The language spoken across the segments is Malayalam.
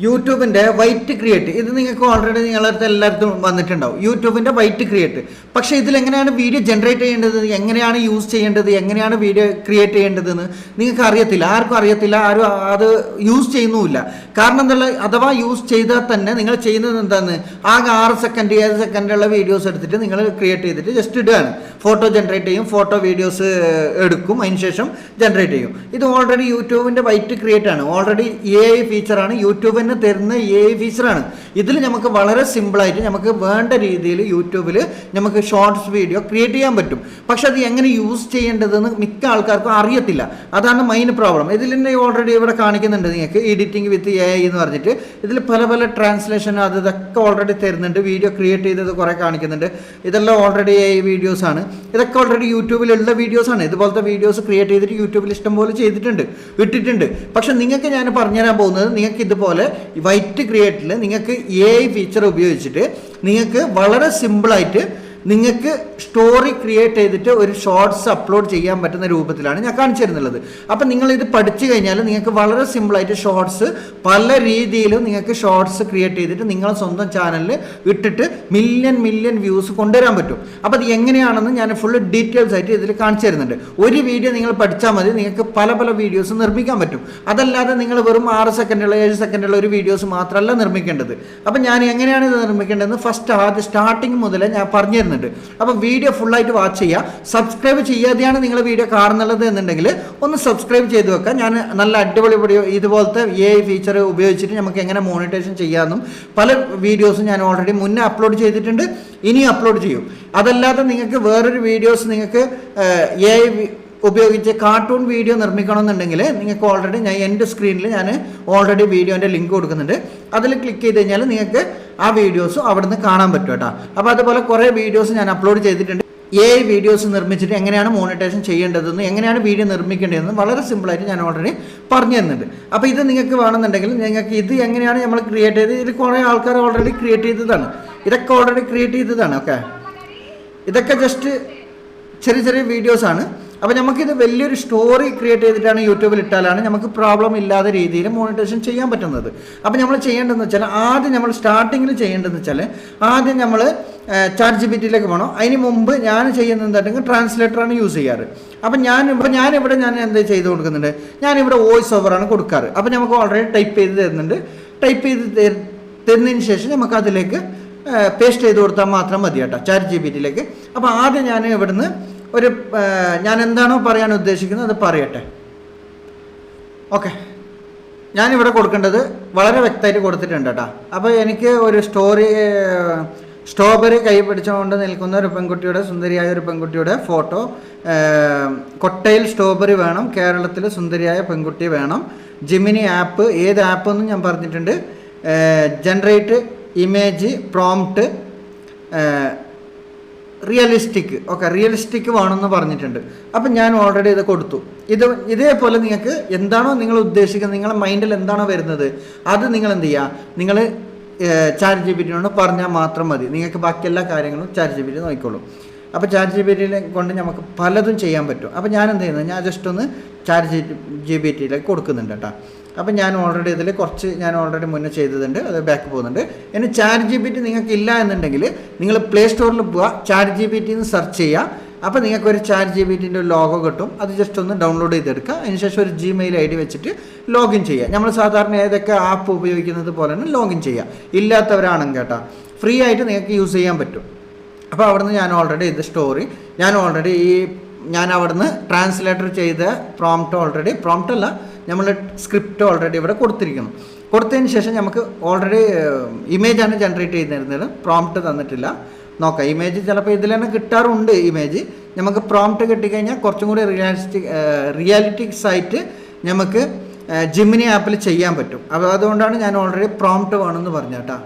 യൂട്യൂബിൻ്റെ വൈറ്റ് ക്രിയേറ്റ് ഇത് നിങ്ങൾക്ക് ഓൾറെഡി നിങ്ങളടുത്ത് എല്ലായിടത്തും വന്നിട്ടുണ്ടാവും. യൂട്യൂബിൻ്റെ വൈറ്റ് ക്രിയേറ്റ്. പക്ഷേ ഇതിലെങ്ങനെയാണ് വീഡിയോ ജനറേറ്റ് ചെയ്യേണ്ടത്, എങ്ങനെയാണ് യൂസ് ചെയ്യേണ്ടത്, എങ്ങനെയാണ് വീഡിയോ ക്രിയേറ്റ് ചെയ്യേണ്ടതെന്ന് നിങ്ങൾക്ക് അറിയത്തില്ല. ആർക്കും അറിയത്തില്ല, ആരും അത് യൂസ് ചെയ്യുന്നുമില്ല. കാരണം എന്നുള്ള അഥവാ യൂസ് ചെയ്താൽ തന്നെ നിങ്ങൾ ചെയ്യുന്നത് എന്താണെന്ന് ആകെ 6 സെക്കൻഡ് 7 സെക്കൻഡുള്ള വീഡിയോസ് എടുത്തിട്ട് നിങ്ങൾ ക്രിയേറ്റ് ചെയ്തിട്ട് ജസ്റ്റ് ഇടുകയാണ്. ഫോട്ടോ ജനറേറ്റ് ചെയ്യും, ഫോട്ടോ വീഡിയോസ് എടുക്കും, അതിന് ശേഷം ജനറേറ്റ് ചെയ്യും. ഇത് ഓൾറെഡി യൂട്യൂബിൻ്റെ വൈറ്റ് ക്രിയേറ്റ് ആണ്. ഓൾറെഡി AI ഫീച്ചറാണ്, യൂട്യൂബിന് തരുന്ന AI ഫീച്ചറാണ്. ഇതിൽ നമുക്ക് വളരെ സിമ്പിളായിട്ട് നമുക്ക് വേണ്ട രീതിയിൽ യൂട്യൂബിൽ നമുക്ക് ഷോർട്സ് വീഡിയോ ക്രിയേറ്റ് ചെയ്യാൻ പറ്റും. പക്ഷെ അത് എങ്ങനെ യൂസ് ചെയ്യേണ്ടതെന്ന് മിക്ക ആൾക്കാർക്കും അറിയത്തില്ല. അതാണ് മെയിൻ പ്രോബ്ലം. ഇതിൽ തന്നെ ഓൾറെഡി ഇവിടെ കാണിക്കുന്നുണ്ട് നിങ്ങൾക്ക് എഡിറ്റിംഗ് വിത്ത് AI എന്ന് പറഞ്ഞിട്ട്. ഇതിൽ പല പല ട്രാൻസ്ലേഷൻ ഇതൊക്കെ ഓൾറെഡി തരുന്നുണ്ട്. വീഡിയോ ക്രിയേറ്റ് ചെയ്തത് കുറേ കാണിക്കുന്നുണ്ട്. ഇതെല്ലാം ഓൾറെഡി AI വീഡിയോസാണ്. ഇതൊക്കെ ഓൾറെഡി യൂട്യൂബിലുള്ള വീഡിയോസാണ്. ഇതുപോലത്തെ വീഡിയോസ് ക്രിയേറ്റ് ചെയ്തിട്ട് യൂട്യൂബിൽ ഇഷ്ടംപോലെ ചെയ്തിട്ടുണ്ട്, ഇട്ടിട്ടുണ്ട്. പക്ഷെ നിങ്ങൾക്ക് ഞാൻ പറഞ്ഞുതരാൻ പോകുന്നത് നിങ്ങൾക്ക് ഇതുപോലെ വൈറ്റ് ക്രിയേറ്റിൽ നിങ്ങൾക്ക് AI ഫീച്ചർ ഉപയോഗിച്ചിട്ട് നിങ്ങൾക്ക് വളരെ സിമ്പിളായിട്ട് നിങ്ങൾക്ക് സ്റ്റോറി ക്രിയേറ്റ് ചെയ്തിട്ട് ഒരു ഷോർട്സ് അപ്ലോഡ് ചെയ്യാൻ പറ്റുന്ന രൂപത്തിലാണ് ഞാൻ കാണിച്ചു തരുന്നുള്ളത്. അപ്പം നിങ്ങളിത് പഠിച്ചു കഴിഞ്ഞാൽ നിങ്ങൾക്ക് വളരെ സിമ്പിളായിട്ട് ഷോർട്സ് പല രീതിയിലും നിങ്ങൾക്ക് ഷോർട്സ് ക്രിയേറ്റ് ചെയ്തിട്ട് നിങ്ങളെ സ്വന്തം ചാനലിൽ ഇട്ടിട്ട് മില്യൺ വ്യൂസ് കൊണ്ടുവരാൻ പറ്റും. അപ്പോൾ അത് എങ്ങനെയാണെന്ന് ഞാൻ ഫുള്ള് ഡീറ്റെയിൽസ് ആയിട്ട് ഇതിൽ കാണിച്ചു തരുന്നുണ്ട്. ഒരു വീഡിയോ നിങ്ങൾ പഠിച്ചാൽ മതി, നിങ്ങൾക്ക് പല പല വീഡിയോസ് നിർമ്മിക്കാൻ പറ്റും. അതല്ലാതെ നിങ്ങൾ വെറും 6 സെക്കൻഡുള്ള 7 സെക്കൻഡുള്ള ഒരു വീഡിയോസ് മാത്രമല്ല നിർമ്മിക്കേണ്ടത്. അപ്പം ഞാൻ എങ്ങനെയാണ് ഇത് നിർമ്മിക്കേണ്ടതെന്ന് ആദ്യം സ്റ്റാർട്ടിങ് മുതലേ ഞാൻ പറഞ്ഞു തരുന്നുണ്ട്. അപ്പോൾ വീഡിയോ ഫുള്ളായിട്ട് വാച്ച് ചെയ്യുക. സബ്സ്ക്രൈബ് ചെയ്യാതെയാണ് നിങ്ങൾ വീഡിയോ കാണുന്നുള്ളത് എന്നുണ്ടെങ്കിൽ ഒന്ന് സബ്സ്ക്രൈബ് ചെയ്ത് വെക്കാം. ഞാൻ നല്ല അടിപൊളി ഇതുപോലത്തെ AI ഫീച്ചർ ഉപയോഗിച്ചിട്ട് നമുക്ക് എങ്ങനെ മോണിറ്റൈസേഷൻ ചെയ്യാമെന്നും പല വീഡിയോസും ഞാൻ ഓൾറെഡി മുന്നേ അപ്ലോഡ് ചെയ്തിട്ടുണ്ട്, ഇനി അപ്ലോഡ് ചെയ്യും. അതല്ലാതെ നിങ്ങൾക്ക് വേറൊരു വീഡിയോസ് നിങ്ങൾക്ക് AI ഉപയോഗിച്ച് കാർട്ടൂൺ വീഡിയോ നിർമ്മിക്കണമെന്നുണ്ടെങ്കിൽ നിങ്ങൾക്ക് ഓൾറെഡി ഞാൻ എൻ്റെ സ്ക്രീനിൽ ഞാൻ ഓൾറെഡി വീഡിയോൻ്റെ ലിങ്ക് കൊടുക്കുന്നുണ്ട്. അതിൽ ക്ലിക്ക് ചെയ്ത് കഴിഞ്ഞാൽ നിങ്ങൾക്ക് ആ വീഡിയോസ് അവിടെ നിന്ന് കാണാൻ പറ്റും കേട്ടോ. അപ്പോൾ അതുപോലെ കുറേ വീഡിയോസ് ഞാൻ അപ്ലോഡ് ചെയ്തിട്ടുണ്ട്. AI വീഡിയോസ് നിർമ്മിച്ചിട്ട് എങ്ങനെയാണ് മോണിറ്റൈസേഷൻ ചെയ്യേണ്ടതെന്ന്, എങ്ങനെയാണ് വീഡിയോ നിർമ്മിക്കേണ്ടതെന്ന് വളരെ സിമ്പിളായിട്ട് ഞാൻ ഓൾറെഡി പറഞ്ഞു തരുന്നുണ്ട്. അപ്പോൾ ഇത് നിങ്ങൾക്ക് വേണമെന്നുണ്ടെങ്കിൽ നിങ്ങൾക്ക് ഇത് എങ്ങനെയാണ് നമ്മൾ ക്രിയേറ്റ് ചെയ്ത്, ഇത് കുറേ ആൾക്കാർ ഓൾറെഡി ക്രിയേറ്റ് ചെയ്തതാണ്. ഇതൊക്കെ ഓൾറെഡി ക്രിയേറ്റ് ചെയ്തതാണ്. ഓക്കെ, ഇതൊക്കെ ജസ്റ്റ് ചെറിയ വീഡിയോസാണ്. അപ്പോൾ നമുക്കിത് വലിയൊരു സ്റ്റോറി ക്രിയേറ്റ് ചെയ്തിട്ടാണ് യൂട്യൂബിൽ ഇട്ടാലാണ് നമുക്ക് പ്രോബ്ലം ഇല്ലാത്ത രീതിയിൽ മോണിറ്റൈസേഷൻ ചെയ്യാൻ പറ്റുന്നത്. അപ്പോൾ നമ്മൾ ചെയ്യേണ്ടതെന്ന് വെച്ചാൽ ആദ്യം നമ്മൾ സ്റ്റാർട്ടിങ്ങിൽ ചെയ്യേണ്ടതെന്ന് വെച്ചാൽ ആദ്യം നമ്മൾ ChatGPTയിലേക്ക് പോകണം. അതിന് മുമ്പ് ഞാൻ ചെയ്യുന്നത് എന്താണെങ്കിൽ ട്രാൻസ്ലേറ്ററാണ് യൂസ് ചെയ്യാറ്. അപ്പം ഞാനിവിടെ എന്താ ചെയ്ത് കൊടുക്കുന്നുണ്ട്, ഞാനിവിടെ വോയിസ് ഓവറാണ് കൊടുക്കാറ്. അപ്പോൾ നമുക്ക് ഓൾറെഡി ടൈപ്പ് ചെയ്ത് തരുന്നുണ്ട്. ടൈപ്പ് ചെയ്ത് തരുന്നതിന് ശേഷം നമുക്ക് അതിലേക്ക് പേസ്റ്റ് ചെയ്ത് കൊടുത്താൽ മാത്രം മതി കേട്ടോ, ChatGPTയിലേക്ക്. അപ്പോൾ ആദ്യം ഞാൻ ഇവിടുന്ന് ഞാൻ എന്താണോ പറയാൻ ഉദ്ദേശിക്കുന്നത് അത് പറയട്ടെ. ഓക്കെ, ഞാനിവിടെ കൊടുക്കേണ്ടത് വളരെ വ്യക്തമായിട്ട് കൊടുത്തിട്ടുണ്ട് കേട്ടോ. അപ്പോൾ എനിക്ക് ഒരു സ്ട്രോബെറി കൈ പിടിച്ചുകൊണ്ട് നിൽക്കുന്ന ഒരു പെൺകുട്ടിയുടെ, സുന്ദരിയായ ഒരു പെൺകുട്ടിയുടെ ഫോട്ടോ, കൊട്ടയിൽ സ്ട്രോബെറി വേണം, കേരളത്തിൽ സുന്ദരിയായ പെൺകുട്ടി വേണം, ജിമിനി ആപ്പ്, ഏത് ആപ്പെന്നും ഞാൻ പറഞ്ഞിട്ടുണ്ട്, generate image prompt realistic. Okay, realistic വേണമെന്ന് പറഞ്ഞിട്ടുണ്ട്. അപ്പം ഞാൻ ഓൾറെഡി ഇത് കൊടുത്തു. ഇതേപോലെ നിങ്ങൾക്ക് എന്താണോ നിങ്ങൾ ഉദ്ദേശിക്കുന്നത്, നിങ്ങളുടെ മൈൻഡിൽ എന്താണോ വരുന്നത് അത് നിങ്ങൾ എന്ത് ചെയ്യുക, നിങ്ങൾ ChatGPTയോട് പറഞ്ഞാൽ മാത്രം മതി. നിങ്ങൾക്ക് ബാക്കി എല്ലാ കാര്യങ്ങളും ChatGPT നോക്കിക്കോളും. അപ്പോൾ ChatGPTയിലെ കൊണ്ട് നമുക്ക് പലതും ചെയ്യാൻ പറ്റും. അപ്പോൾ ഞാൻ എന്ത് ചെയ്യുന്നത്, ഞാൻ ജസ്റ്റ് ഒന്ന് ChatGPTയിലേക്ക് കൊടുക്കുന്നുണ്ട് കേട്ടോ. അപ്പം ഞാൻ ഓൾറെഡി ഇതിൽ കുറച്ച് ഞാൻ ഓൾറെഡി മുന്നേ ചെയ്തതുണ്ട്, അത് ബാക്ക് പോകുന്നുണ്ട്. ഇനി ChatGPT നിങ്ങൾക്ക് ഇല്ല എന്നുണ്ടെങ്കിൽ നിങ്ങൾ പ്ലേ സ്റ്റോറിൽ പോവുക, ChatGPT എന്ന് സെർച്ച് ചെയ്യുക. അപ്പോൾ നിങ്ങൾക്ക് ഒരു ChatGPTൻ്റെ ഒരു ലോഗോ കിട്ടും. അത് ജസ്റ്റ് ഒന്ന് ഡൗൺലോഡ് ചെയ്തെടുക്കുക. അതിനുശേഷം ഒരു Gmail ID വെച്ചിട്ട് ലോഗിൻ ചെയ്യുക. നമ്മൾ സാധാരണ ഏതൊക്കെ ആപ്പ് ഉപയോഗിക്കുന്നത് പോലെ തന്നെ ലോഗിൻ ചെയ്യുക. ഇല്ലാത്തവരാണെങ്കിൽ കേട്ടോ, ഫ്രീ ആയിട്ട് നിങ്ങൾക്ക് യൂസ് ചെയ്യാൻ പറ്റും. അപ്പോൾ അവിടുന്ന് ഞാൻ ഓൾറെഡി ഇത് സ്റ്റോറി ഞാൻ അവിടുന്ന് ട്രാൻസ്ലേറ്റർ ചെയ്ത പ്രോംപ്റ്റ് അല്ല, നമ്മൾ സ്ക്രിപ്റ്റ് ഓൾറെഡി ഇവിടെ കൊടുത്തിരിക്കുന്നു. കൊടുത്തതിന് ശേഷം നമുക്ക് ഓൾറെഡി ഇമേജാണ് ജനറേറ്റ് ചെയ്തിരുന്നത്, പ്രോംപ്റ്റ് തന്നിട്ടില്ല. നോക്കാം, ഇമേജ് ചിലപ്പോൾ ഇതിൽ തന്നെ കിട്ടാറുണ്ട്. ഇമേജ് നമുക്ക് പ്രോംപ്റ്റ് കിട്ടിക്കഴിഞ്ഞാൽ കുറച്ചും കൂടി റിയാലിറ്റിക്സ് ആയിട്ട് നമുക്ക് ജിമിനി ആപ്പിൽ ചെയ്യാൻ പറ്റും. അപ്പോൾ അതുകൊണ്ടാണ് ഞാൻ ഓൾറെഡി പ്രോംപ്റ്റ് വേണമെന്ന് പറഞ്ഞു കേട്ടോ.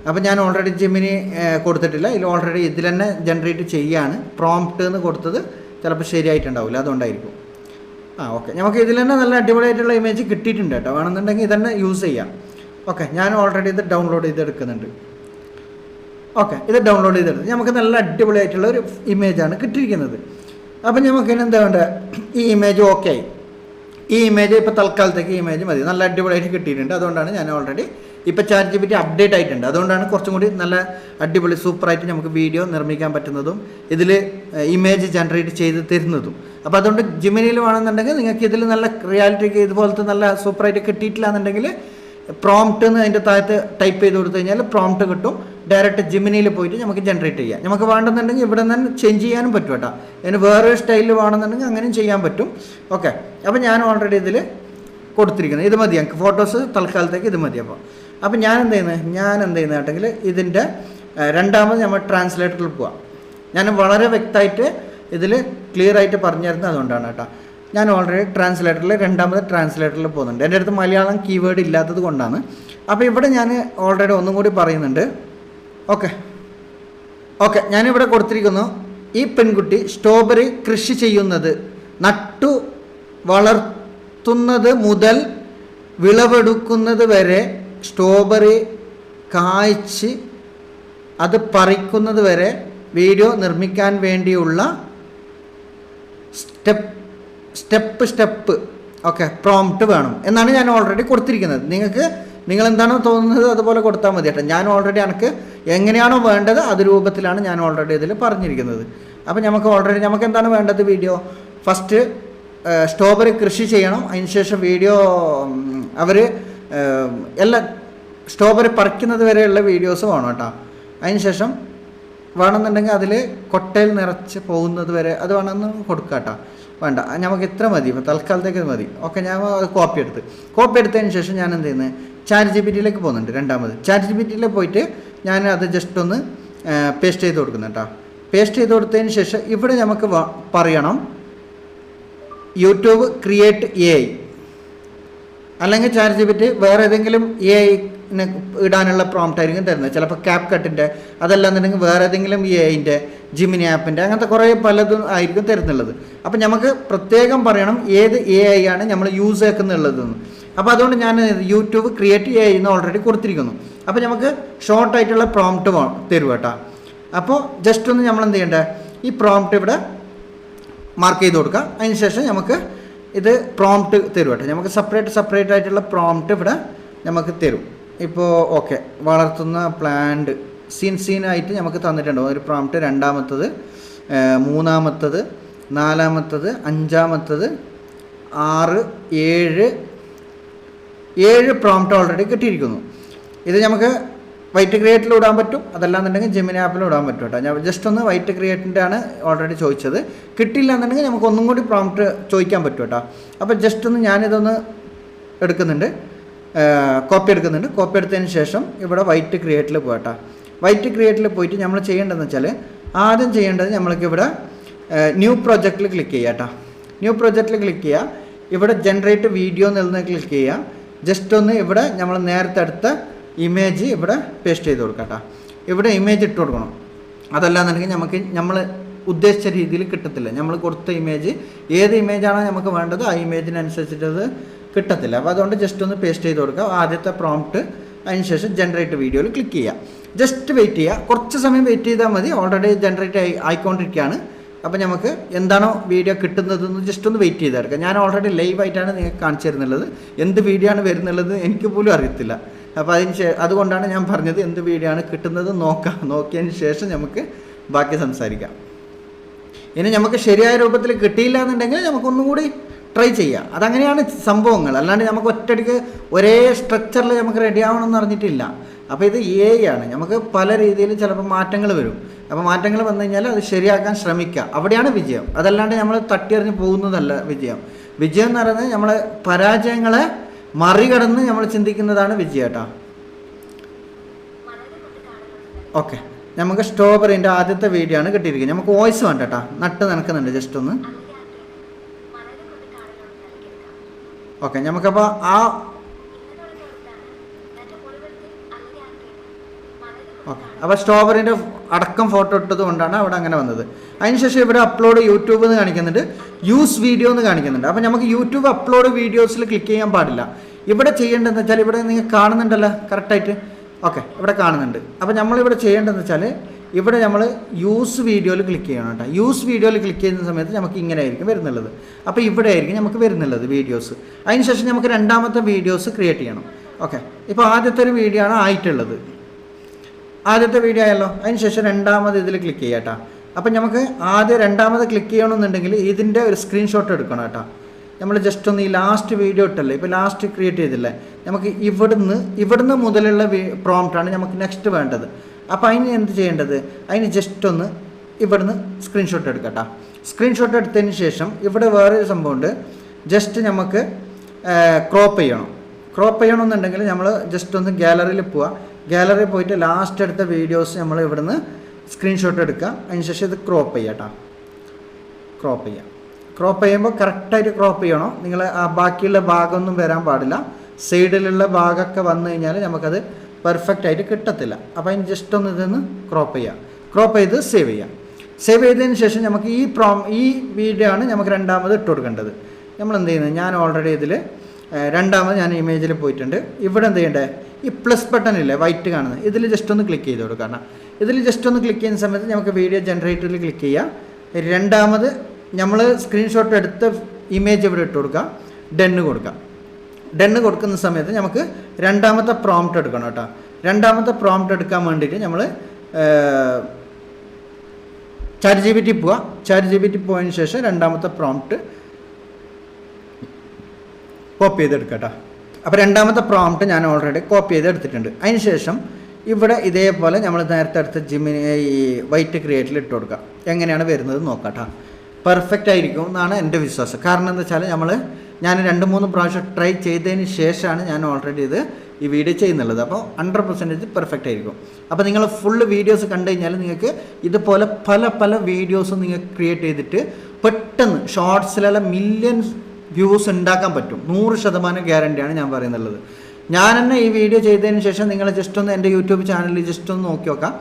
അപ്പോൾ ഞാൻ ഓൾറെഡി ജിമിനി കൊടുത്തിട്ടില്ല, ഓൾറെഡി ഇതിൽ തന്നെ ജനറേറ്റ് ചെയ്യാണ്. പ്രോംപ്റ്റ് എന്ന് കൊടുത്തത് ചിലപ്പോൾ ശരിയായിട്ടുണ്ടാവില്ല, അതുകൊണ്ടായിരിക്കും. ഓക്കെ, നമുക്ക് ഇതിൽ തന്നെ നല്ല അടിപൊളിയായിട്ടുള്ള ഇമേജ് കിട്ടിയിട്ടുണ്ട് കേട്ടോ. വേണമെന്നുണ്ടെങ്കിൽ ഇതന്നെ യൂസ് ചെയ്യാം. ഓക്കെ, ഞാൻ ഓൾറെഡി ഇത് ഡൗൺലോഡ് ചെയ്തെടുക്കുന്നുണ്ട്. ഓക്കെ, ഇത് ഡൗൺലോഡ് ചെയ്തെടുത്ത് നമുക്ക് നല്ല അടിപൊളിയായിട്ടുള്ള ഒരു ഇമേജാണ് കിട്ടിയിരിക്കുന്നത്. അപ്പം നമുക്ക് എന്താ വേണ്ടത്, ഈ ഇമേജ് ഓക്കെ ആയി. ഈ ഇമേജ് ഇപ്പോൾ തൽക്കാലത്തേക്ക് ഇമേജ് മതി, നല്ല അടിപൊളിയായിട്ട് കിട്ടിയിട്ടുണ്ട്. അതുകൊണ്ടാണ് ഞാൻ ഓൾറെഡി ഇപ്പോൾ ChatGPT അപ്ഡേറ്റ് ആയിട്ടുണ്ട്. അതുകൊണ്ടാണ് കുറച്ചും കൂടി നല്ല അടിപൊളി സൂപ്പറായിട്ട് നമുക്ക് വീഡിയോ നിർമ്മിക്കാൻ പറ്റുന്നതും ഇതിൽ ഇമേജ് ജനറേറ്റ് ചെയ്ത് തരുന്നതും. അപ്പോൾ അതുകൊണ്ട് ജിമിനിയിൽ വേണമെന്നുണ്ടെങ്കിൽ നിങ്ങൾക്ക് ഇതിൽ നല്ല റിയാലിറ്റിക്ക് ഇതുപോലത്തെ നല്ല സൂപ്പറായിട്ട് കിട്ടിയിട്ടില്ല എന്നുണ്ടെങ്കിൽ പ്രോംപ്റ്റ് എന്ന് അതിൻ്റെ താഴത്ത് ടൈപ്പ് ചെയ്ത് കൊടുത്തു കഴിഞ്ഞാൽ പ്രോംപ്റ്റ് കിട്ടും. ഡയറക്റ്റ് ജിമിനിയിൽ പോയിട്ട് നമുക്ക് ജനറേറ്റ് ചെയ്യാം. നമുക്ക് വേണമെന്നുണ്ടെങ്കിൽ ഇവിടെ നിന്ന് ചേഞ്ച് ചെയ്യാനും പറ്റും കേട്ടോ. അതിന് വേറൊരു സ്റ്റൈലിൽ വേണമെന്നുണ്ടെങ്കിൽ അങ്ങനെയും ചെയ്യാൻ പറ്റും. ഓക്കെ, അപ്പോൾ ഞാൻ ഓൾറെഡി ഇതിൽ കൊടുത്തിരിക്കുന്നത് ഇത് മതി, ഞങ്ങൾക്ക് ഫോട്ടോസ് തൽക്കാലത്തേക്ക് ഇത് മതി. അപ്പോൾ ഞാൻ എന്ത് ചെയ്യുന്നത് കേട്ടെങ്കിൽ ഇതിൻ്റെ രണ്ടാമത് നമ്മൾ ട്രാൻസ്ലേറ്ററിൽ പോവാം. ഞാൻ വളരെ വ്യക്തമായിട്ട് ഇതിൽ ക്ലിയർ ആയിട്ട് പറഞ്ഞു തരുന്നത് അതുകൊണ്ടാണ് കേട്ടോ. ഞാൻ ഓൾറെഡി രണ്ടാമത് ട്രാൻസ്ലേറ്ററിൽ പോകുന്നുണ്ട്. എൻ്റെ അടുത്ത് മലയാളം കീവേഡ് ഇല്ലാത്തത് കൊണ്ടാണ്. അപ്പോൾ ഇവിടെ ഞാൻ ഓൾറെഡി ഒന്നും കൂടി പറയുന്നുണ്ട്. ഓക്കെ ഞാനിവിടെ കൊടുത്തിരിക്കുന്നു, ഈ പെൺകുട്ടി സ്ട്രോബെറി കൃഷി ചെയ്യുന്നത് നട്ടു വളർത്തുന്നത് മുതൽ വിളവെടുക്കുന്നത് വരെ, സ്ട്രോബെറി കായ്ച്ച് അത് പറിക്കുന്നത് വരെ വീഡിയോ നിർമ്മിക്കാൻ വേണ്ടിയുള്ള സ്റ്റെപ്പ് പ്രോംപ്റ്റ് വേണം എന്നാണ് ഞാൻ ഓൾറെഡി കൊടുത്തിരിക്കുന്നത്. നിങ്ങൾ എന്താണോ തോന്നുന്നത് അതുപോലെ കൊടുത്താൽ മതി കേട്ടോ. ഞാൻ ഓൾറെഡി എനിക്ക് എങ്ങനെയാണോ വേണ്ടത് അത് രൂപത്തിലാണ് ഞാൻ ഓൾറെഡി ഇതിൽ പറഞ്ഞിരിക്കുന്നത്. അപ്പോൾ നമുക്ക് എന്താണ് വേണ്ടത്? വീഡിയോ ഫസ്റ്റ് സ്ട്രോബെറി കൃഷി ചെയ്യണം. അതിനുശേഷം വീഡിയോ അവർ എല്ലാ സ്ട്രോബെറി പറിക്കുന്നത് വരെയുള്ള വീഡിയോസ് വേണം കേട്ടോ. അതിനുശേഷം വേണമെന്നുണ്ടെങ്കിൽ അതിൽ കൊട്ടയിൽ നിറച്ച് പോകുന്നത് വരെ അത് വേണമെന്ന് കൊടുക്കാം കേട്ടോ. വേണ്ട, നമുക്ക് ഇത്ര മതി, ഇപ്പോൾ തൽക്കാലത്തേക്ക് മതി. ഓക്കെ, ഞാൻ കോപ്പി എടുത്തതിന് ശേഷം ഞാൻ എന്ത് ചെയ്യുന്നത്, ChatGPTയിലേക്ക് പോകുന്നുണ്ട്. രണ്ടാമത് ChatGPTയിൽ പോയിട്ട് ഞാൻ അത് ജസ്റ്റ് ഒന്ന് പേസ്റ്റ് ചെയ്ത് കൊടുക്കുന്നു കേട്ടോ. പേസ്റ്റ് ചെയ്ത് കൊടുത്തതിന് ശേഷം ഇവിടെ നമുക്ക് പറയണം യൂട്യൂബ് ക്രിയേറ്റ് AI, അല്ലെങ്കിൽ ChatGPT വേറെ ഏതെങ്കിലും AI ഇടാനുള്ള പ്രോംപ്റ്റ് ആയിരിക്കും തരുന്നത്. ചിലപ്പോൾ CapCutൻ്റെ, അതല്ലാന്നുണ്ടെങ്കിൽ വേറെ ഏതെങ്കിലും AIൻ്റെ, ജിമിനി ആപ്പിൻ്റെ, അങ്ങനത്തെ കുറേ പലതും ആയിരിക്കും തരുന്നുള്ളത്. അപ്പം നമുക്ക് പ്രത്യേകം പറയണം ഏത് AI ആണ് നമ്മൾ യൂസ് ആക്കുന്നുള്ളതെന്ന്. അപ്പോൾ അതുകൊണ്ട് ഞാൻ യൂട്യൂബ് ക്രിയേറ്റ് AI എന്ന് ഓൾറെഡി കൊടുത്തിരിക്കുന്നു. അപ്പോൾ നമുക്ക് ഷോർട്ടായിട്ടുള്ള പ്രോംപ്റ്റ് തരും കേട്ടോ. അപ്പോൾ ജസ്റ്റ് ഒന്ന് നമ്മൾ എന്ത് ചെയ്യേണ്ടത്, ഈ പ്രോംപ്റ്റ് ഇവിടെ മാർക്ക് ചെയ്ത് കൊടുക്കുക. അതിന് ശേഷം നമുക്ക് ഇത് പ്രോംപ്റ്റ് തരും കേട്ടോ. നമുക്ക് സെപ്പറേറ്റ് ആയിട്ടുള്ള പ്രോംപ്റ്റ് ഇവിടെ നമുക്ക് തരും. ഇപ്പോൾ വളർത്തുന്ന പ്ലാന്റ് സീനായിട്ട് നമുക്ക് തന്നിട്ടുണ്ട് ഒരു പ്രോംപ്റ്റ്. രണ്ടാമത്തത്, മൂന്നാമത്തത്, നാലാമത്തത്, അഞ്ചാമത്തത്, 6, 7 പ്രോംപ്റ്റ് ഓൾറെഡി കിട്ടിയിരിക്കുന്നു. ഇത് നമുക്ക് വൈറ്റ് ക്രിയേറ്റിൽ ഇടാൻ പറ്റും, അതല്ലാന്നുണ്ടെങ്കിൽ ജെമിനി ആപ്പിലും ഇടാൻ പറ്റും കേട്ടോ. ഞാൻ ജസ്റ്റ് ഒന്ന് വൈറ്റ് ക്രിയേറ്റിൻ്റെ ആണ് ഓൾറെഡി ചോദിച്ചത്. കിട്ടില്ല എന്നുണ്ടെങ്കിൽ നമുക്ക് ഒന്നും കൂടി പ്രോംപ്റ്റ് ചോദിക്കാൻ പറ്റും കേട്ടോ. അപ്പോൾ ജസ്റ്റ് ഒന്ന് ഞാനിതൊന്ന് എടുക്കുന്നുണ്ട്, കോപ്പി എടുത്തതിന് ശേഷം ഇവിടെ വൈറ്റ് ക്രിയേറ്റിൽ പോകട്ടോ. വൈറ്റ് ക്രിയേറ്റിൽ പോയിട്ട് നമ്മൾ ചെയ്യേണ്ടതെന്ന് വെച്ചാൽ ആദ്യം ചെയ്യേണ്ടത് നമ്മൾക്ക് ഇവിടെ ന്യൂ പ്രൊജക്റ്റിൽ ക്ലിക്ക് ചെയ്യുക കേട്ടോ. ന്യൂ പ്രൊജക്റ്റിൽ ക്ലിക്ക് ചെയ്യുക. ഇവിടെ ജനറേറ്റ് വീഡിയോ എന്നുള്ളത് ക്ലിക്ക് ചെയ്യുക. ജസ്റ്റ് ഒന്ന് ഇവിടെ നമ്മൾ നേരത്തെ എടുത്ത ഇമേജ് ഇവിടെ പേസ്റ്റ് ചെയ്ത് കൊടുക്കാം കേട്ടോ. ഇവിടെ ഇമേജ് ഇട്ട് കൊടുക്കണം. അതല്ലാന്നുണ്ടെങ്കിൽ നമ്മൾ ഉദ്ദേശിച്ച രീതിയിൽ കിട്ടത്തില്ല. നമ്മൾ കൊടുത്ത ഇമേജ് ഏത് ഇമേജാണോ നമുക്ക് വേണ്ടത് ആ ഇമേജിനനുസരിച്ചിട്ടത് കിട്ടത്തില്ല. അപ്പോൾ അതുകൊണ്ട് ജസ്റ്റ് ഒന്ന് പേസ്റ്റ് ചെയ്ത് കൊടുക്കുക ആദ്യത്തെ പ്രോംപ്റ്റ്. അതിനുശേഷം ജനറേറ്റ് വീഡിയോയിൽ ക്ലിക്ക് ചെയ്യുക. ജസ്റ്റ് വെയിറ്റ് ചെയ്യുക, കുറച്ച് സമയം വെയിറ്റ് ചെയ്താൽ മതി. ഓൾറെഡി ജനറേറ്റ് ആയിക്കൊണ്ടിരിക്കുകയാണ്. അപ്പോൾ നമുക്ക് എന്താണോ വീഡിയോ കിട്ടുന്നതെന്ന് ജസ്റ്റ് ഒന്ന് വെയിറ്റ് ചെയ്തെടുക്കുക. ഞാൻ ഓൾറെഡി ലൈവായിട്ടാണ് നിങ്ങൾക്ക് കാണിച്ചു തരുന്നുള്ളത്. എന്ത് വീഡിയോ ആണ് വരുന്നുള്ളത് എനിക്ക് പോലും അറിയത്തില്ല. അപ്പോൾ അതുകൊണ്ടാണ് ഞാൻ പറഞ്ഞത് എന്ത് വീഡിയോ ആണ് കിട്ടുന്നത് നോക്കിയതിന് ശേഷം നമുക്ക് ബാക്കി സംസാരിക്കാം. ഇനി നമുക്ക് ശരിയായ രൂപത്തിൽ കിട്ടിയില്ല എന്നുണ്ടെങ്കിൽ നമുക്കൊന്നും കൂടി ട്രൈ ചെയ്യാം. അതങ്ങനെയാണ് സംഭവങ്ങൾ. അല്ലാണ്ട് നമുക്ക് ഒറ്റയടിക്ക് ഒരേ സ്ട്രക്ചറിൽ നമുക്ക് റെഡി ആവണമെന്ന് അറിഞ്ഞിട്ടില്ല. അപ്പോൾ ഇത് AI ആണ്. നമുക്ക് പല രീതിയിൽ ചിലപ്പോൾ മാറ്റങ്ങൾ വരും. അപ്പോൾ മാറ്റങ്ങൾ വന്നു കഴിഞ്ഞാൽ അത് ശരിയാക്കാൻ ശ്രമിക്കുക. അവിടെയാണ് വിജയം. അതല്ലാണ്ട് നമ്മൾ തട്ടിയെറിഞ്ഞ് പോകുന്നതല്ല വിജയം. വിജയം എന്ന് പറയുന്നത് നമ്മൾ പരാജയങ്ങളെ മറികടന്ന് നമ്മൾ ചിന്തിക്കുന്നതാണ് വിജയം കേട്ടോ. ഓക്കെ, നമുക്ക് സ്ട്രോബെറിൻ്റെ ആദ്യത്തെ വീഡിയോ ആണ് കിട്ടിയിരിക്കുന്നത്. നമുക്ക് വോയിസ് വേണ്ട കേട്ടോ, നട്ട് നനക്കുന്നുണ്ട് ജസ്റ്റ് ഒന്ന്. ഓക്കെ, നമുക്കപ്പോൾ അപ്പോൾ സ്ട്രോബെറിൻ്റെ അടക്കം ഫോട്ടോ ഇട്ടത് കൊണ്ടാണ് അവിടെ അങ്ങനെ വന്നത്. അതിനുശേഷം ഇവിടെ അപ്ലോഡ് യൂട്യൂബ് എന്ന് കാണിക്കുന്നുണ്ട്, യൂസ് വീഡിയോ എന്ന് കാണിക്കുന്നുണ്ട്. അപ്പോൾ നമുക്ക് യൂട്യൂബ് അപ്ലോഡ് വീഡിയോസിൽ ക്ലിക്ക് ചെയ്യാൻ പാടില്ല. ഇവിടെ ചെയ്യേണ്ടതെന്ന് വെച്ചാൽ ഇവിടെ നിങ്ങൾ കാണുന്നുണ്ടല്ലോ കറക്റ്റായിട്ട്. ഓക്കെ, ഇവിടെ കാണുന്നുണ്ട്. അപ്പോൾ നമ്മളിവിടെ ചെയ്യേണ്ടതെന്ന് വെച്ചാൽ ഇവിടെ നമ്മൾ യൂസ് വീഡിയോയിൽ ക്ലിക്ക് ചെയ്യണം കേട്ടോ. യൂസ് വീഡിയോയിൽ ക്ലിക്ക് ചെയ്യുന്ന സമയത്ത് നമുക്ക് ഇങ്ങനെ ആയിരിക്കും വരുന്നുള്ളത്. അപ്പോൾ ഇവിടെ ആയിരിക്കും നമുക്ക് വരുന്നുള്ളത് വീഡിയോസ്. അതിനുശേഷം നമുക്ക് രണ്ടാമത്തെ വീഡിയോസ് ക്രിയേറ്റ് ചെയ്യണം. ഓക്കെ, ഇപ്പോൾ ആദ്യത്തെ ഒരു വീഡിയോ ആണ് ആയിട്ടുള്ളത്. ആദ്യത്തെ വീഡിയോ ആയല്ലോ. അതിനുശേഷം രണ്ടാമത് ഇതിൽ ക്ലിക്ക് ചെയ്യാം കേട്ടോ. അപ്പം നമുക്ക് ആദ്യം രണ്ടാമത് ക്ലിക്ക് ചെയ്യണമെന്നുണ്ടെങ്കിൽ ഇതിൻ്റെ ഒരു സ്ക്രീൻഷോട്ട് എടുക്കണം കേട്ടോ. നമ്മൾ ജസ്റ്റ് ഒന്ന് ഈ ലാസ്റ്റ് വീഡിയോ ഇട്ടല്ലേ, ഇപ്പോൾ ലാസ്റ്റ് ക്രിയേറ്റ് ചെയ്തില്ലേ, നമുക്ക് ഇവിടുന്ന് മുതലുള്ള പ്രോംപ്റ്റാണ് നമുക്ക് നെക്സ്റ്റ് വേണ്ടത്. അപ്പോൾ അതിന് എന്ത് ചെയ്യേണ്ടത്, അതിന് ജസ്റ്റ് ഒന്ന് ഇവിടുന്ന് സ്ക്രീൻഷോട്ട് എടുക്കാം കേട്ടോ. സ്ക്രീൻഷോട്ട് എടുത്തതിന് ശേഷം ഇവിടെ വേറൊരു സംഭവമുണ്ട്. ജസ്റ്റ് നമുക്ക് ക്രോപ്പ് ചെയ്യണം. ക്രോപ്പ് ചെയ്യണമെന്നുണ്ടെങ്കിൽ നമ്മൾ ജസ്റ്റ് ഒന്ന് ഗാലറിയിൽ പോവുക. ഗാലറിയിൽ പോയിട്ട് ലാസ്റ്റ് എടുത്ത വീഡിയോസ് നമ്മൾ ഇവിടുന്ന് സ്ക്രീൻഷോട്ട് എടുക്കുക. അതിനുശേഷം ഇത് ക്രോപ്പ് ചെയ്യാം കേട്ടോ. ക്രോപ്പ് ചെയ്യാം. ക്രോപ്പ് ചെയ്യുമ്പോൾ കറക്റ്റായിട്ട് ക്രോപ്പ് ചെയ്യണം. നിങ്ങൾ ആ ബാക്കിയുള്ള ഭാഗമൊന്നും വരാൻ പാടില്ല. സൈഡിലുള്ള ഭാഗമൊക്കെ വന്നു കഴിഞ്ഞാൽ നമുക്കത് പെർഫെക്റ്റ് ആയിട്ട് കിട്ടത്തില്ല. അപ്പോൾ അതിന് ജസ്റ്റ് ഒന്ന് ഇതൊന്ന് ക്രോപ്പ് ചെയ്യാം. ക്രോപ്പ് ചെയ്ത് സേവ് ചെയ്യാം. സേവ് ചെയ്തതിന് ശേഷം നമുക്ക് ഈ വീഡിയോ ആണ് നമുക്ക് രണ്ടാമത് ഇട്ട് കൊടുക്കേണ്ടത്. നമ്മൾ എന്ത് ചെയ്യുന്നത്, ഞാൻ ഓൾറെഡി ഇതിൽ രണ്ടാമത് ഞാൻ ഇമേജിൽ പോയിട്ടുണ്ട്. ഇവിടെ എന്ത് ചെയ്യേണ്ടത്, ഈ പ്ലസ് ബട്ടൺ ഇല്ലേ വൈറ്റ് കാണുന്നത്, ഇതിൽ ജസ്റ്റ് ഒന്ന് ക്ലിക്ക് ചെയ്ത് കൊടുക്കുക. കാരണം ഇതിൽ ജസ്റ്റ് ഒന്ന് ക്ലിക്ക് ചെയ്യുന്ന സമയത്ത് നമുക്ക് വീഡിയോ ജനറേറ്ററിൽ ക്ലിക്ക് ചെയ്യാം. രണ്ടാമത് നമ്മൾ സ്ക്രീൻഷോട്ട് എടുത്ത ഇമേജ് ഇവിടെ ഇട്ട് കൊടുക്കുക. ഡെന്ന് കൊടുക്കുക. ഡെന്ന് കൊടുക്കുന്ന സമയത്ത് നമുക്ക് രണ്ടാമത്തെ പ്രോംപ്റ്റ് എടുക്കണം കേട്ടോ. രണ്ടാമത്തെ പ്രോംപ്റ്റ് എടുക്കാൻ വേണ്ടിയിട്ട് നമ്മൾ ChatGPT പോവുക. ChatGPT പോയതിന് ശേഷം രണ്ടാമത്തെ പ്രോംപ്റ്റ് കോപ്പി ചെയ്തെടുക്കുക കേട്ടോ. അപ്പോൾ രണ്ടാമത്തെ പ്രോംപ്റ്റ് ഞാൻ ഓൾറെഡി കോപ്പി ചെയ്ത് എടുത്തിട്ടുണ്ട്. അതിന് ശേഷം ഇവിടെ ഇതേപോലെ നമ്മൾ നേരത്തെ അടുത്ത ഈ വൈറ്റ് ക്രിയേറ്റിൽ ഇട്ട് കൊടുക്കുക. എങ്ങനെയാണ് വരുന്നത് നോക്കാം കേട്ടോ. പെർഫെക്റ്റ് ആയിരിക്കും എന്നാണ് എൻ്റെ വിശ്വാസം. കാരണം എന്താ വെച്ചാൽ ഞാൻ 2-3 പ്രാവശ്യം ട്രൈ ചെയ്തതിന് ശേഷമാണ് ഞാൻ ഓൾറെഡി ഈ വീഡിയോ ചെയ്യുന്നുള്ളത്. അപ്പോൾ 100% പെർഫെക്റ്റ് ആയിരിക്കും. അപ്പോൾ നിങ്ങൾ ഫുള്ള് വീഡിയോസ് കണ്ടു കഴിഞ്ഞാൽ നിങ്ങൾക്ക് ഇതുപോലെ പല വീഡിയോസും നിങ്ങൾക്ക് ക്രിയേറ്റ് ചെയ്തിട്ട് പെട്ടെന്ന് ഷോർട്സിലെല്ലാം മില്യൺസ് വ്യൂസ് ഉണ്ടാക്കാൻ പറ്റും. 100% ഗ്യാരണ്ടിയാണ് ഞാൻ പറയുന്നുള്ളത്. ഞാൻ തന്നെ ഈ വീഡിയോ ചെയ്തതിന് ശേഷം നിങ്ങൾ ജസ്റ്റ് ഒന്ന് എൻ്റെ യൂട്യൂബ് ചാനലിൽ ജസ്റ്റ് ഒന്ന് നോക്കി നോക്കാം.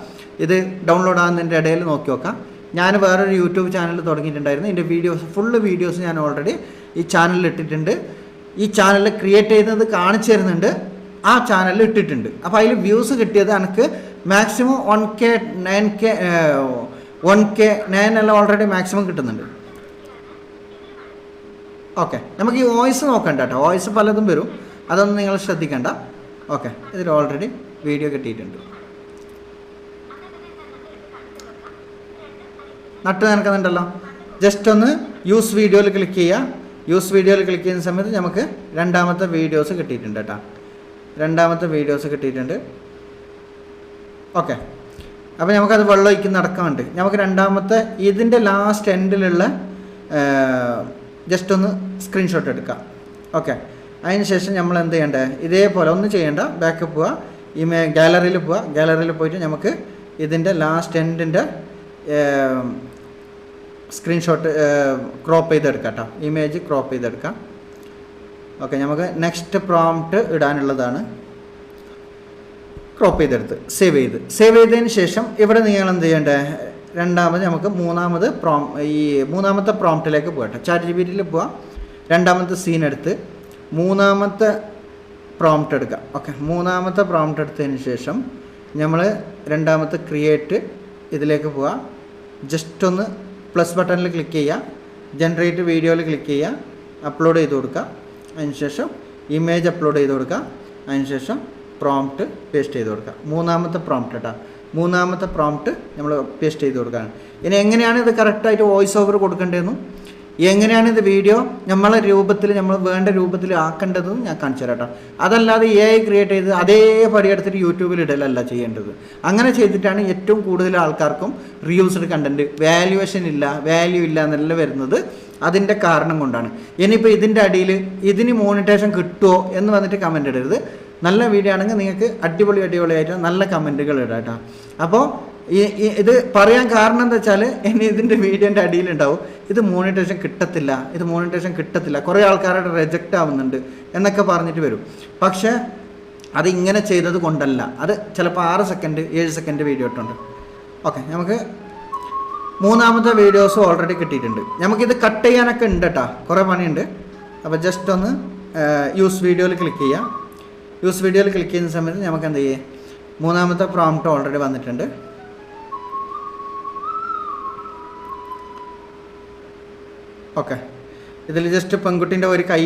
ഇത് ഡൗൺലോഡ് ആകുന്നതിൻ്റെ ഇടയിൽ നോക്കി നോക്കാം. ഞാൻ വേറൊരു യൂട്യൂബ് ചാനൽ തുടങ്ങിയിട്ടുണ്ടായിരുന്നു. എൻ്റെ ഫുള്ള് വീഡിയോസ് ഞാൻ ഓൾറെഡി ഈ ചാനലിൽ ഇട്ടിട്ടുണ്ട്. ഈ ചാനലിൽ ക്രിയേറ്റ് ചെയ്യുന്നത് കാണിച്ചു തരുന്നുണ്ട്. ആ ചാനലിൽ ഇട്ടിട്ടുണ്ട്. അപ്പോൾ അതിൽ വ്യൂസ് കിട്ടിയത് എനിക്ക് മാക്സിമം 1K 9 എല്ലാം ഓൾറെഡി മാക്സിമം കിട്ടുന്നുണ്ട്. ഓക്കെ, നമുക്ക് ഈ വോയിസ് നോക്കണ്ട കേട്ടോ. വോയിസ് പലതും വരും, അതൊന്നും നിങ്ങൾ ശ്രദ്ധിക്കണ്ട. ഓക്കെ, ഇതിൽ ഓൾറെഡി വീഡിയോ കിട്ടിയിട്ടുണ്ട്. നട്ട് നിനക്കുന്നുണ്ടല്ലോ. ജസ്റ്റ് ഒന്ന് യൂസ് വീഡിയോയിൽ ക്ലിക്ക് ചെയ്യുക. യൂസ് വീഡിയോയിൽ ക്ലിക്ക് ചെയ്യുന്ന സമയത്ത് നമുക്ക് രണ്ടാമത്തെ വീഡിയോസ് കിട്ടിയിട്ടുണ്ട് കേട്ടോ. രണ്ടാമത്തെ വീഡിയോസ് കിട്ടിയിട്ടുണ്ട്. ഓക്കെ, അപ്പോൾ നമുക്കത് വെള്ളം ഒഴിക്കുന്ന അടക്കമുണ്ട്. നമുക്ക് രണ്ടാമത്തെ ഇതിൻ്റെ ലാസ്റ്റ് എൻഡിലുള്ള ജസ്റ്റ് ഒന്ന് സ്ക്രീൻഷോട്ട് എടുക്കാം. ഓക്കെ, അതിന് ശേഷം നമ്മൾ എന്ത് ചെയ്യേണ്ടത്, ഇതേപോലെ ഒന്നും ചെയ്യേണ്ട, ബാക്കപ്പ് പോവുക, ഗാലറിയിൽ പോവുക. ഗാലറിയിൽ പോയിട്ട് നമുക്ക് ഇതിൻ്റെ ലാസ്റ്റ് എൻഡിൻ്റെ സ്ക്രീൻഷോട്ട് ക്രോപ്പ് ചെയ്തെടുക്കാം കേട്ടോ. ഇമേജ് ക്രോപ്പ് ചെയ്തെടുക്കാം. ഓക്കെ, നമുക്ക് നെക്സ്റ്റ് പ്രോംപ്റ്റ് ഇടാനുള്ളതാണ്. ക്രോപ്പ് ചെയ്തെടുത്ത് സേവ് ചെയ്തതിന് ശേഷം ഇവിടെ നിങ്ങൾ എന്ത് ചെയ്യേണ്ടത്, രണ്ടാമത് നമുക്ക് മൂന്നാമത്തെ പ്രോംപ്റ്റിലേക്ക് പോകട്ടെ. ChatGPTയിൽ പോവാം. രണ്ടാമത്തെ സീൻ എടുത്ത് മൂന്നാമത്തെ പ്രോംപ്റ്റ് എടുക്കാം. ഓക്കെ, മൂന്നാമത്തെ പ്രോംപ്റ്റ് എടുത്തതിന് ശേഷം നമ്മൾ രണ്ടാമത്തെ ക്രിയേറ്റ് ഇതിലേക്ക് പോവാം. ജസ്റ്റ് ഒന്ന് പ്ലസ് ബട്ടണിൽ ക്ലിക്ക് ചെയ്യുക. ജനറേറ്റ് വീഡിയോയിൽ ക്ലിക്ക് ചെയ്യുക. അപ്ലോഡ് ചെയ്ത് കൊടുക്കുക. അതിനുശേഷം ഇമേജ് അപ്ലോഡ് ചെയ്ത് കൊടുക്കുക. അതിനുശേഷം പ്രോംപ്റ്റ് പേസ്റ്റ് ചെയ്ത് കൊടുക്കുക. മൂന്നാമത്തെ പ്രോംപ്റ്റ് കേട്ടോ. മൂന്നാമത്തെ പ്രോംപ്റ്റ് നമ്മൾ പേസ്റ്റ് ചെയ്ത് കൊടുക്കുകയാണ്. ഇനി എങ്ങനെയാണ് ഇത് കറക്റ്റായിട്ട് വോയിസ് ഓവർ കൊടുക്കേണ്ടതെന്നും എങ്ങനെയാണ് ഇത് വീഡിയോ നമ്മൾ വേണ്ട രൂപത്തിൽ ആക്കേണ്ടതെന്നും ഞാൻ കാണിച്ചു തരാം കേട്ടോ. അതല്ലാതെ AI ക്രിയേറ്റ് ചെയ്ത് അതേപടി എടുത്തിട്ട് യൂട്യൂബിൽ ഇടലല്ല ചെയ്യേണ്ടത്. അങ്ങനെ ചെയ്തിട്ടാണ് ഏറ്റവും കൂടുതൽ ആൾക്കാർക്കും റീയൂസ്ഡ് കണ്ടൻറ്റ് വാല്യൂ ഇല്ല എന്നല്ല വരുന്നത്. അതിൻ്റെ കാരണം കൊണ്ടാണ്. ഇനിയിപ്പോൾ ഇതിൻ്റെ അടിയിൽ ഇതിന് മോണിറ്റൈസേഷൻ കിട്ടുമോ എന്ന് വന്നിട്ട് കമൻറ്റ് ഇടരുത്. നല്ല വീഡിയോ ആണെങ്കിൽ നിങ്ങൾക്ക് അടിപൊളിയായിട്ട് നല്ല കമൻറ്റുകൾ ഇടാം കേട്ടോ. അപ്പോൾ ഇത് പറയാൻ കാരണം എന്താ വെച്ചാൽ ഇനി ഇതിൻ്റെ വീഡിയോൻ്റെ അടിയിലുണ്ടാവും ഇത് മോണിറ്റൈസേഷൻ കിട്ടത്തില്ല, കുറേ ആൾക്കാരുടെ റിജക്റ്റ് ആവുന്നുണ്ട് എന്നൊക്കെ പറഞ്ഞിട്ട് വരും. പക്ഷേ അത് ഇങ്ങനെ ചെയ്തത് കൊണ്ടല്ല. അത് ചിലപ്പോൾ 6 സെക്കൻഡ് 7 സെക്കൻഡ് വീഡിയോ ഇട്ടുണ്ട്. ഓക്കെ, നമുക്ക് മൂന്നാമത്തെ വീഡിയോസ് ഓൾറെഡി കിട്ടിയിട്ടുണ്ട്. നമുക്കിത് കട്ട് ചെയ്യാനൊക്കെ ഉണ്ട് കേട്ടോ, കുറേ പണിയുണ്ട്. അപ്പോൾ ജസ്റ്റ് ഒന്ന് യൂസ് വീഡിയോയിൽ ക്ലിക്ക് ചെയ്യാം. യൂസ് വീഡിയോയിൽ ക്ലിക്ക് ചെയ്യുന്ന സമയത്ത് നമുക്ക് എന്ത് ചെയ്യാം, മൂന്നാമത്തെ പ്രോംപ്റ്റ് ഓൾറെഡി വന്നിട്ടുണ്ട്. ഓക്കെ, ഇതിൽ ജസ്റ്റ് പെൺകുട്ടീൻ്റെ ഒരു കൈ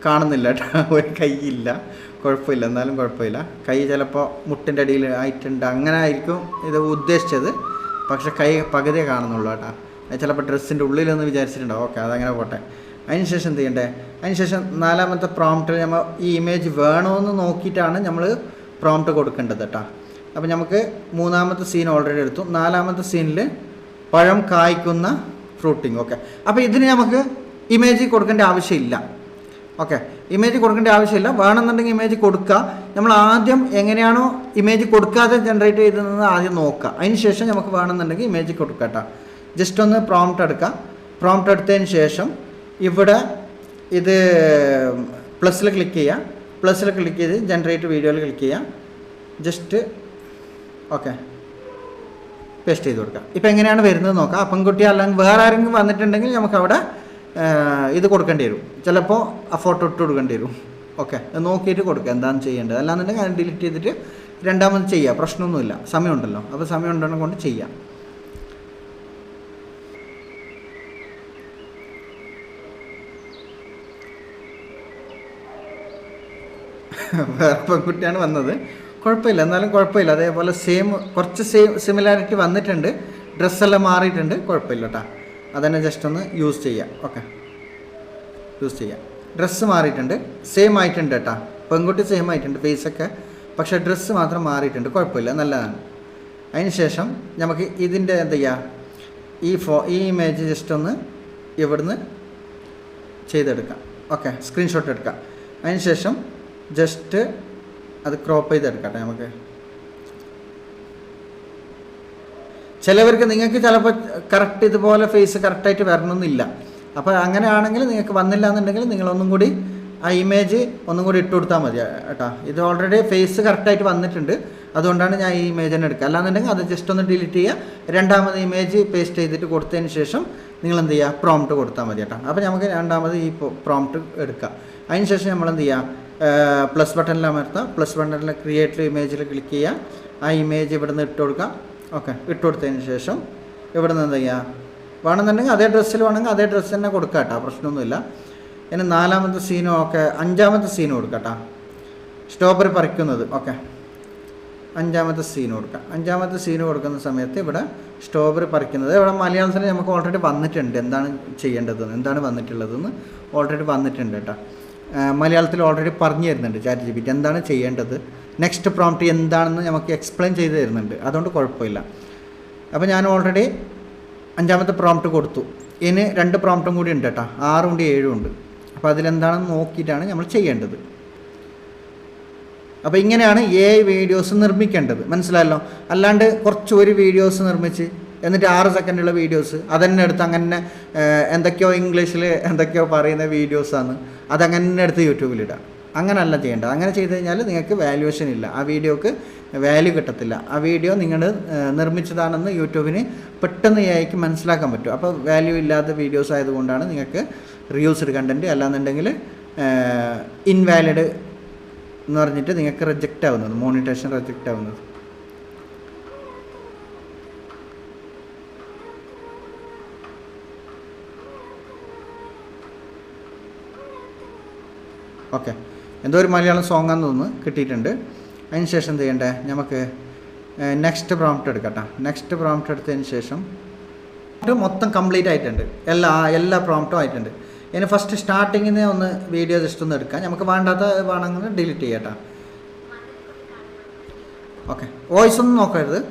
കാണുന്നില്ല കേട്ടോ, ഒരു കൈ ഇല്ല, കുഴപ്പമില്ല, എന്നാലും കുഴപ്പമില്ല. കൈ ചിലപ്പോൾ മുട്ടിൻ്റെ അടിയിൽ ആയിട്ടുണ്ട്, അങ്ങനെ ആയിരിക്കും ഇത് ഉദ്ദേശിച്ചത്. പക്ഷെ കൈ പകുതിയെ കാണുന്നുള്ളൂ കേട്ടോ. ചിലപ്പോൾ ഡ്രസ്സിൻ്റെ ഉള്ളിലൊന്ന് വിചാരിച്ചിട്ടുണ്ടാവും. ഓക്കെ, അതങ്ങനെ പോട്ടെ. അതിന് ശേഷം എന്ത് ചെയ്യണ്ടേ? അതിന് ശേഷം നാലാമത്തെ പ്രോംപ്റ്റിൽ നമ്മൾ ഈ ഇമേജ് വേണമെന്ന് നോക്കിയിട്ടാണ് നമ്മൾ പ്രോംപ്റ്റ് കൊടുക്കേണ്ടത് കേട്ടോ. അപ്പോൾ നമുക്ക് മൂന്നാമത്തെ സീൻ ഓൾറെഡി എടുത്തു. നാലാമത്തെ സീനിൽ പഴം കായ്ക്കുന്ന ഫ്രൂട്ടിങ്. ഓക്കെ, അപ്പോൾ ഇതിന് നമുക്ക് ഇമേജ് കൊടുക്കേണ്ട ആവശ്യമില്ല. ഓക്കെ, ഇമേജ് കൊടുക്കേണ്ട ആവശ്യമില്ല. വേണമെന്നുണ്ടെങ്കിൽ ഇമേജ് കൊടുക്കുക. നമ്മൾ ആദ്യം എങ്ങനെയാണോ ഇമേജ് കൊടുക്കാതെ ജനറേറ്റ് ചെയ്തതെന്ന് ആദ്യം നോക്കുക. അതിന് ശേഷം നമുക്ക് വേണമെന്നുണ്ടെങ്കിൽ ഇമേജ് കൊടുക്കുക കേട്ടോ. ജസ്റ്റ് ഒന്ന് പ്രോംപ്റ്റ് എടുക്കുക. പ്രോംപ്റ്റ് എടുത്തതിന് ശേഷം ഇവിടെ ഇത് പ്ലസ്സിൽ ക്ലിക്ക് ചെയ്യുക. പ്ലസ്സിൽ ക്ലിക്ക് ചെയ്ത് ജനറേറ്റ് വീഡിയോയിൽ ക്ലിക്ക് ചെയ്യുക. ജസ്റ്റ് ഓക്കെ, പേസ്റ്റ് ചെയ്ത് കൊടുക്കുക. ഇപ്പോൾ എങ്ങനെയാണ് വരുന്നത് നോക്കാം. പെൺകുട്ടി അല്ലെങ്കിൽ വേറെ ആരെങ്കിലും വന്നിട്ടുണ്ടെങ്കിൽ നമുക്കവിടെ ഇത് കൊടുക്കേണ്ടി വരും. ചിലപ്പോൾ ആ ഫോട്ടോ ഇട്ട് കൊടുക്കേണ്ടി വരും. ഓക്കെ, നോക്കിയിട്ട് കൊടുക്കുക എന്താണ് ചെയ്യേണ്ടത്. അല്ലാന്നുണ്ടെങ്കിൽ അത് ഡിലീറ്റ് ചെയ്തിട്ട് രണ്ടാമത് ചെയ്യുക. പ്രശ്നമൊന്നുമില്ല, സമയമുണ്ടല്ലോ. അപ്പോൾ സമയം ഉണ്ടെന്നെ കൊണ്ട് ചെയ്യാം. വേറെ പെൺകുട്ടിയാണ് വന്നത്, കുഴപ്പമില്ല, എന്നാലും കുഴപ്പമില്ല. അതേപോലെ കുറച്ച് സിമിലാരിറ്റി വന്നിട്ടുണ്ട്. ഡ്രസ്സെല്ലാം മാറിയിട്ടുണ്ട്, കുഴപ്പമില്ല കേട്ടോ. അതന്നെ ജസ്റ്റ് ഒന്ന് യൂസ് ചെയ്യാം. ഓക്കെ, യൂസ് ചെയ്യാം. ഡ്രസ്സ് മാറിയിട്ടുണ്ട്, സെയിം ആയിട്ടുണ്ട് കേട്ടോ. പെൺകുട്ടി സെയിം ആയിട്ടുണ്ട് ഫേസൊക്കെ, പക്ഷേ ഡ്രസ്സ് മാത്രം മാറിയിട്ടുണ്ട്, കുഴപ്പമില്ല, നല്ലതാണ്. അതിന് ശേഷം നമുക്ക് ഇതിൻ്റെ എന്ത് ചെയ്യുക, ഈ ഇമേജ് ജസ്റ്റ് ഒന്ന് ഇവിടുന്ന് ചെയ്തെടുക്കാം. ഓക്കെ, സ്ക്രീൻഷോട്ട് എടുക്കാം. അതിന് ശേഷം ജസ്റ്റ് അത് ക്രോപ്പ് ചെയ്തെടുക്കട്ടെ നമുക്ക്. ചിലവർക്ക് നിങ്ങൾക്ക് ചിലപ്പോൾ കറക്റ്റ് ഇതുപോലെ ഫേസ് കറക്റ്റായിട്ട് വരണമെന്നില്ല. അപ്പോൾ അങ്ങനെയാണെങ്കിൽ നിങ്ങൾക്ക് വന്നില്ല എന്നുണ്ടെങ്കിൽ നിങ്ങളൊന്നും കൂടി ആ ഇമേജ് ഒന്നും കൂടി ഇട്ട് കൊടുത്താൽ മതി കേട്ടോ. ഇത് ഓൾറെഡി ഫേസ് കറക്റ്റായിട്ട് വന്നിട്ടുണ്ട്, അതുകൊണ്ടാണ് ഞാൻ ഈ ഇമേജ് തന്നെ എടുക്കുക. അല്ലാന്നുണ്ടെങ്കിൽ അത് ജസ്റ്റ് ഒന്ന് ഡിലീറ്റ് ചെയ്യുക. രണ്ടാമത് ഇമേജ് പേസ്റ്റ് ചെയ്തിട്ട് കൊടുത്തതിന് ശേഷം നിങ്ങൾ എന്ത് ചെയ്യുക, പ്രോംപ്റ്റ് കൊടുത്താൽ മതി കേട്ടോ. അപ്പോൾ നമുക്ക് രണ്ടാമത് ഈ പ്രോംപ്റ്റ് എടുക്കുക. അതിന് ശേഷം നമ്മൾ എന്ത് ചെയ്യുക, പ്ലസ് ബട്ടണിൽ അമർത്തുക. പ്ലസ് ബട്ടണിൽ ക്രിയേറ്റ് ഇമേജിൽ ക്ലിക്ക് ചെയ്യുക. ആ ഇമേജ് ഇവിടെ നിന്ന് ഇട്ട് കൊടുക്കുക. ഓക്കെ, ഇട്ട് കൊടുത്തതിന് ശേഷം ഇവിടെ നിന്ന് എന്ത് ചെയ്യുക, വേണമെന്നുണ്ടെങ്കിൽ അതേ ഡ്രസ്സിൽ വേണമെങ്കിൽ അതേ ഡ്രസ്സ് തന്നെ കൊടുക്കുക കേട്ടോ, പ്രശ്നമൊന്നുമില്ല. ഇനി നാലാമത്തെ സീനും ഓക്കെ, അഞ്ചാമത്തെ സീനും കൊടുക്കുക കേട്ടോ. സ്ട്രോബെറി പറിക്കുന്നത്. ഓക്കെ, അഞ്ചാമത്തെ സീൻ കൊടുക്കുക. അഞ്ചാമത്തെ സീൻ കൊടുക്കുന്ന സമയത്ത് ഇവിടെ സ്ട്രോബെറി പറിക്കുന്നത് ഇവിടെ മലയാളത്തിൽ നമുക്ക് ഓൾറെഡി വന്നിട്ടുണ്ട്. എന്താണ് ചെയ്യേണ്ടതെന്ന്, എന്താണ് വന്നിട്ടുള്ളതെന്ന് ഓൾറെഡി വന്നിട്ടുണ്ട് കേട്ടോ. മലയാളത്തിൽ ഓൾറെഡി പറഞ്ഞു തരുന്നുണ്ട് ChatGPT എന്താണ് ചെയ്യേണ്ടത്. നെക്സ്റ്റ് പ്രോംപ്റ്റ് എന്താണെന്ന് നമുക്ക് എക്സ്പ്ലെയിൻ ചെയ്ത് തരുന്നുണ്ട്, അതുകൊണ്ട് കുഴപ്പമില്ല. അപ്പോൾ ഞാൻ ഓൾറെഡി അഞ്ചാമത്തെ പ്രോംപ്റ്റ് കൊടുത്തു. ഇനി 2 പ്രോംപ്റ്റും കൂടി ഉണ്ട് കേട്ടോ, 6 ഉണ്ട് 7 ഉണ്ട്. അപ്പോൾ അതിലെന്താണെന്ന് നോക്കിയിട്ടാണ് നമ്മൾ ചെയ്യേണ്ടത്. അപ്പോൾ ഇങ്ങനെയാണ് AI വീഡിയോസ് നിർമ്മിക്കേണ്ടത്, മനസ്സിലായല്ലോ. അല്ലാണ്ട് കുറച്ച് ഒരു വീഡിയോസ് നിർമ്മിച്ച് എന്നിട്ട് 6 സെക്കൻഡുള്ള വീഡിയോസ് അതന്നെ എടുത്ത് അങ്ങനെ എന്തൊക്കെയോ ഇംഗ്ലീഷിൽ എന്തൊക്കെയോ പറയുന്ന വീഡിയോസാണ്, അതങ്ങനെ എടുത്ത് യൂട്യൂബിലിടാം. അങ്ങനെയല്ല ചെയ്യേണ്ടത്. അങ്ങനെ ചെയ്ത് കഴിഞ്ഞാൽ നിങ്ങൾക്ക് വാല്യുവേഷൻ ഇല്ല, ആ വീഡിയോക്ക് വാല്യൂ കിട്ടത്തില്ല. ആ വീഡിയോ നിങ്ങൾ നിർമ്മിച്ചതാണെന്ന് യൂട്യൂബിന് പെട്ടെന്ന് AIക്ക് മനസ്സിലാക്കാൻ പറ്റും. അപ്പോൾ വാല്യൂ ഇല്ലാത്ത വീഡിയോസ് ആയതുകൊണ്ടാണ് നിങ്ങൾക്ക് റീയൂസ്ഡ് കണ്ടൻറ്റ്, അല്ലാന്നുണ്ടെങ്കിൽ ഇൻവാലിഡ് എന്ന് പറഞ്ഞിട്ട് നിങ്ങൾക്ക് റിജക്റ്റ് ആവുന്നത്, മോണിറ്റൈസേഷൻ റിജക്റ്റ് ആവുന്നത്. ഓക്കെ, എന്തോ ഒരു മലയാളം സോങ്ങാന്ന് തോന്നുന്നു കിട്ടിയിട്ടുണ്ട്. അതിന് ശേഷം എന്ത് ചെയ്യണ്ടേ, നമുക്ക് നെക്സ്റ്റ് പ്രോംപ്റ്റ് എടുക്കട്ടെ. നെക്സ്റ്റ് പ്രോംപ്റ്റ് എടുത്തതിന് ശേഷം മൊത്തം കംപ്ലീറ്റ് ആയിട്ടുണ്ട്, എല്ലാ പ്രോംപ്റ്റും ആയിട്ടുണ്ട്. ഇനി ഫസ്റ്റ് സ്റ്റാർട്ടിങ്ങിൽ നിന്ന് ഒന്ന് വീഡിയോ ജസ്റ്റ് ഒന്ന് എടുക്കാം. നമുക്ക് വേണ്ടാത്ത വേണമെങ്കിൽ ഡിലീറ്റ് ചെയ്യട്ടോ. ഓക്കെ, വോയിസ് ഒന്നും നോക്കരുത്.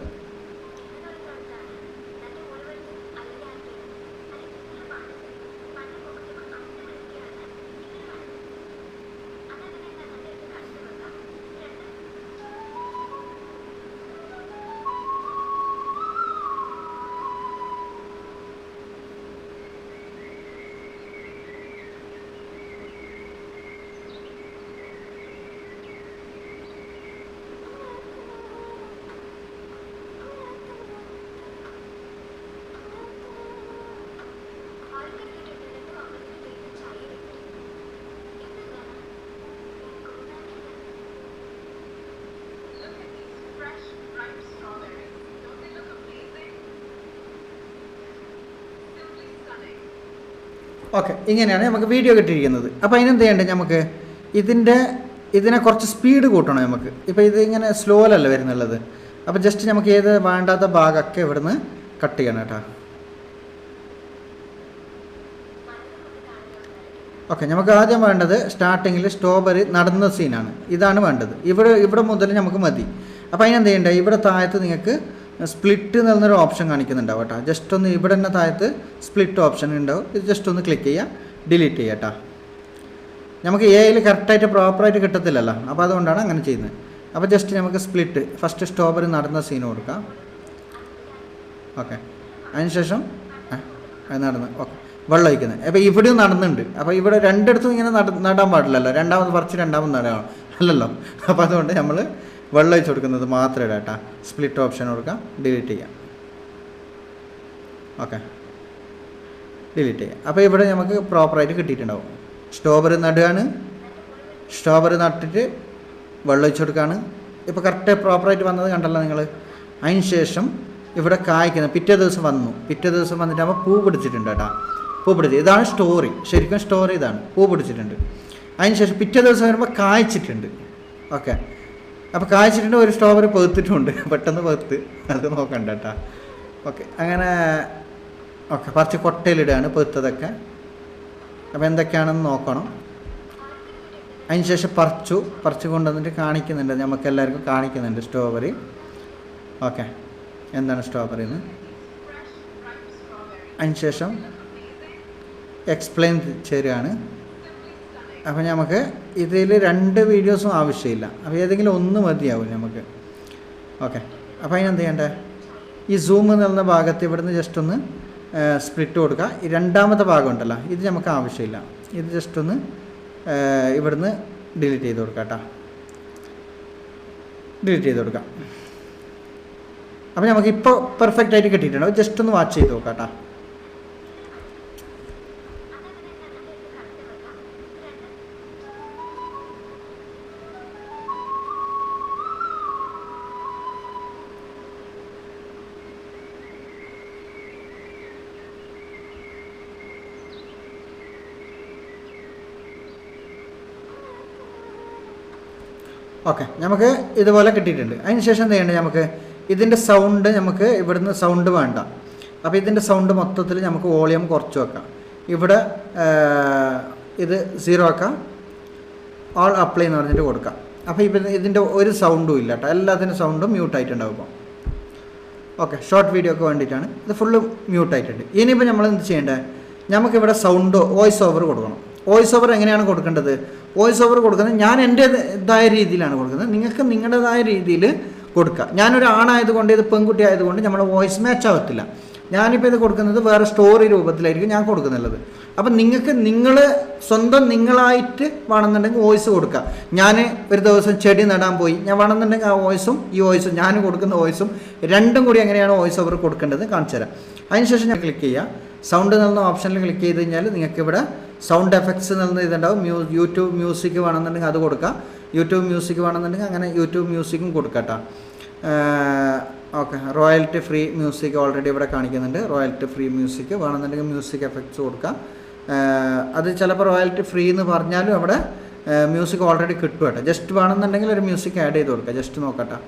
ഓക്കെ, ഇങ്ങനെയാണ് നമുക്ക് വീഡിയോ കിട്ടിയിരിക്കുന്നത്. അപ്പോൾ അതിനെന്ത് ചെയ്യേണ്ടത്, നമുക്ക് ഇതിനെ കുറച്ച് സ്പീഡ് കൂട്ടണം നമുക്ക്. ഇപ്പോൾ ഇത് ഇങ്ങനെ സ്ലോയിലല്ല വരുന്നുള്ളത്. അപ്പോൾ ജസ്റ്റ് നമുക്ക് ഏത് വേണ്ടാത്ത ഭാഗമൊക്കെ ഇവിടുന്ന് കട്ട് ചെയ്യണം കേട്ടോ. ഓക്കെ, നമുക്ക് ആദ്യം വേണ്ടത് സ്റ്റാർട്ടിങ്ങിൽ സ്ട്രോബെറി നടന്ന സീനാണ്. ഇതാണ് വേണ്ടത്. ഇവിടെ മുതൽ നമുക്ക് മതി. അപ്പോൾ അതിനെന്ത് ചെയ്യേണ്ടത്, ഇവിടെ താഴത്ത് നിങ്ങൾക്ക് സ്പ്ലിറ്റ് എന്നൊരു ഓപ്ഷൻ കാണിക്കുന്നുണ്ടാവും കേട്ടോ. ജസ്റ്റ് ഒന്ന് ഇവിടെ തന്നെ താഴത്ത് സ്പ്ലിറ്റ് ഓപ്ഷൻ ഉണ്ടാവും. ഇത് ജസ്റ്റ് ഒന്ന് ക്ലിക്ക് ചെയ്യുക, ഡിലീറ്റ് ചെയ്യുക കേട്ടോ. നമുക്ക് എയിൽ കറക്റ്റായിട്ട് പ്രോപ്പറായിട്ട് കിട്ടത്തില്ലല്ലോ, അപ്പോൾ അതുകൊണ്ടാണ് അങ്ങനെ ചെയ്യുന്നത്. അപ്പോൾ ജസ്റ്റ് നമുക്ക് സ്പ്ലിറ്റ് ഫസ്റ്റ് സ്ട്രോബെറി നടന്ന സീൻ കൊടുക്കാം. ഓക്കെ, അതിനുശേഷം നടന്ന് ഓക്കെ വെള്ളം ഒഴിക്കുന്നത്. അപ്പോൾ ഇവിടെയും നടന്നുണ്ട്. അപ്പോൾ ഇവിടെ രണ്ടിടത്തും ഇങ്ങനെ നടാൻ പാടില്ലല്ലോ, രണ്ടാമത് പറിച്ച് രണ്ടാമത് നടാം അല്ലല്ലോ. അപ്പോൾ അതുകൊണ്ട് നമ്മൾ വെള്ളം ഒഴിച്ച് കൊടുക്കുന്നത് മാത്രമേ ഇടാം കേട്ടോ. സ്പ്ലിറ്റ് ഓപ്ഷൻ കൊടുക്കാം, ഡിലീറ്റ് ചെയ്യാം. ഓക്കെ, ഡിലീറ്റ് ചെയ്യാം. അപ്പോൾ ഇവിടെ നമുക്ക് പ്രോപ്പറായിട്ട് കിട്ടിയിട്ടുണ്ടാവും. സ്ട്രോബെറി നടുകയാണ്, സ്ട്രോബെറി നട്ടിട്ട് വെള്ളം ഒഴിച്ച് കൊടുക്കുകയാണ്. ഇപ്പോൾ കറക്റ്റ് പ്രോപ്പറായിട്ട് വന്നത് കണ്ടല്ലോ നിങ്ങൾ. അതിന് ശേഷം ഇവിടെ കായ്ക്കുന്നത് പിറ്റേ ദിവസം വന്നിട്ടാകുമ്പോൾ പൂ പിടിച്ചിട്ടുണ്ട് കേട്ടോ. പൂ പിടിച്ച് ഇതാണ് സ്റ്റോറി, ശരിക്കും സ്റ്റോറി ഇതാണ്. പൂ പിടിച്ചിട്ടുണ്ട്. അതിന് ശേഷം പിറ്റേ ദിവസം വരുമ്പോൾ കായ്ച്ചിട്ടുണ്ട്. ഓക്കെ, അപ്പോൾ കായ്ച്ചിട്ടുണ്ട്. ഒരു സ്ട്രോബെറി പെറുത്തിട്ടുമുണ്ട്, പെട്ടെന്ന് പെറുത്ത്, അത് നോക്കണ്ട കേട്ടോ. ഓക്കെ, അങ്ങനെ ഓക്കെ പറിച്ച് കൊട്ടയിലിടുകയാണ് പെറുത്തതൊക്കെ. അപ്പോൾ എന്തൊക്കെയാണെന്ന് നോക്കണം. അതിന് ശേഷം പറിച്ച് കൊണ്ടുവന്നിട്ട് കാണിക്കുന്നുണ്ട്, നമുക്ക് എല്ലാവർക്കും കാണിക്കുന്നുണ്ട് സ്ട്രോബെറി. ഓക്കെ, എന്താണ് സ്ട്രോബെറി എന്ന്. അതിന് ശേഷം എക്സ്പ്ലെയിൻ ചെയ്യുകയാണ്. അപ്പോൾ നമുക്ക് ഇതിൽ 2 വീഡിയോസും ആവശ്യമില്ല. അപ്പോൾ ഏതെങ്കിലും ഒന്ന് മതിയാവും നമുക്ക്. ഓക്കെ, അപ്പോൾ അതിനെന്ത് ചെയ്യേണ്ടത്, ഈ സൂം എന്നുള്ള ഭാഗത്ത് ഇവിടുന്ന് ജസ്റ്റ് ഒന്ന് സ്പ്ലിറ്റ് കൊടുക്കുക. ഈ രണ്ടാമത്തെ ഭാഗം ഉണ്ടല്ലോ, ഇത് നമുക്ക് ആവശ്യമില്ല. ഇത് ജസ്റ്റ് ഒന്ന് ഇവിടുന്ന് ഡിലീറ്റ് ചെയ്ത് കൊടുക്കാം കേട്ടോ. ഡിലീറ്റ് ചെയ്ത് കൊടുക്കാം. അപ്പോൾ നമുക്കിപ്പോൾ പെർഫെക്റ്റ് ആയിട്ട് കിട്ടിയിട്ടുണ്ടാവും. ജസ്റ്റ് ഒന്ന് വാച്ച് ചെയ്ത് നോക്കാം കേട്ടോ. ഓക്കെ, നമുക്ക് ഇതുപോലെ കിട്ടിയിട്ടുണ്ട്. അതിന് ശേഷം എന്ത് ചെയ്യേണ്ടത്, നമുക്ക് ഇതിൻ്റെ സൗണ്ട് നമുക്ക് ഇവിടുന്ന് സൗണ്ട് വേണ്ട. അപ്പോൾ ഇതിൻ്റെ സൗണ്ട് മൊത്തത്തിൽ നമുക്ക് വോളിയം കുറച്ച് വെക്കാം. ഇവിടെ ഇത് 0 ആക്കാം, ഓൾ അപ്ലൈ എന്ന് പറഞ്ഞിട്ട് കൊടുക്കാം. അപ്പോൾ ഇതിൻ്റെ ഒരു സൗണ്ടും ഇല്ല കേട്ടോ, എല്ലാത്തിൻ്റെ സൗണ്ടും മ്യൂട്ടായിട്ടുണ്ടാവും. ഇപ്പോൾ ഓക്കെ, ഷോർട്ട് വീഡിയോ ഒക്കെ വേണ്ടിയിട്ടാണ് ഇത് ഫുള്ള് മ്യൂട്ടായിട്ടുണ്ട്. ഇനിയിപ്പോൾ നമ്മൾ എന്ത് ചെയ്യേണ്ടത്, നമുക്കിവിടെ സൗണ്ട് വോയിസ് ഓവർ കൊടുക്കണം. വോയിസ് ഓവർ എങ്ങനെയാണ് കൊടുക്കേണ്ടത്, വോയിസ് ഓവർ കൊടുക്കുന്നത് ഞാൻ എൻ്റേതായ രീതിയിലാണ് കൊടുക്കുന്നത്. നിങ്ങൾക്ക് നിങ്ങളുടേതായ രീതിയിൽ കൊടുക്കുക. ഞാനൊരു ആണായതുകൊണ്ട് ഇത് പെൺകുട്ടി ആയതുകൊണ്ട് നമ്മുടെ വോയിസ് മാച്ച് ആവത്തില്ല. ഞാനിപ്പോൾ ഇത് കൊടുക്കുന്നത് വേറെ സ്റ്റോറി രൂപത്തിലായിരിക്കും ഞാൻ കൊടുക്കുന്നുള്ളത്. അപ്പം നിങ്ങൾക്ക് സ്വന്തം നിങ്ങളായിട്ട് വേണമെന്നുണ്ടെങ്കിൽ വോയിസ് കൊടുക്കുക. ഞാൻ ഒരു ദിവസം ചെടി നടാൻ പോയി, ഞാൻ വേണമെന്നുണ്ടെങ്കിൽ ആ വോയിസും ഈ വോയിസും ഞാൻ കൊടുക്കുന്ന വോയിസും രണ്ടും കൂടി എങ്ങനെയാണ് വോയിസ് ഓവർ കൊടുക്കേണ്ടത് കാണിച്ചു തരാം. അതിനുശേഷം ഞാൻ ക്ലിക്ക് ചെയ്യുക, സൗണ്ട് എന്ന ഓപ്ഷനിൽ ക്ലിക്ക് ചെയ്ത് കഴിഞ്ഞാൽ നിങ്ങൾക്ക് ഇവിടെ സൗണ്ട് എഫക്ട്സ് എന്ന ഇതുണ്ടാവും. യൂട്യൂബ് മ്യൂസിക് വേണമെന്നുണ്ടെങ്കിൽ അത് കൊടുക്കുക. യൂട്യൂബ് മ്യൂസിക് വേണമെന്നുണ്ടെങ്കിൽ അങ്ങനെ യൂട്യൂബ് മ്യൂസിക്കും കൊടുക്കുക കേട്ടോ. Okay, royalty free music already ഇവിടെ കാണിക്കുന്നുണ്ട്. റോയൽറ്റി ഫ്രീ മ്യൂസിക് വേണമെന്നുണ്ടെങ്കിൽ മ്യൂസിക് എഫക്ട്സ് കൊടുക്കുക. അത് ചിലപ്പോൾ റോയൽറ്റി ഫ്രീ എന്ന് പറഞ്ഞാലും അവിടെ മ്യൂസിക് ഓൾറെഡി കിട്ടും കേട്ടോ. ജസ്റ്റ് വേണമെന്നുണ്ടെങ്കിൽ ഒരു മ്യൂസിക് ആഡ് ചെയ്ത് കൊടുക്കുക. ജസ്റ്റ് നോക്കട്ടെ,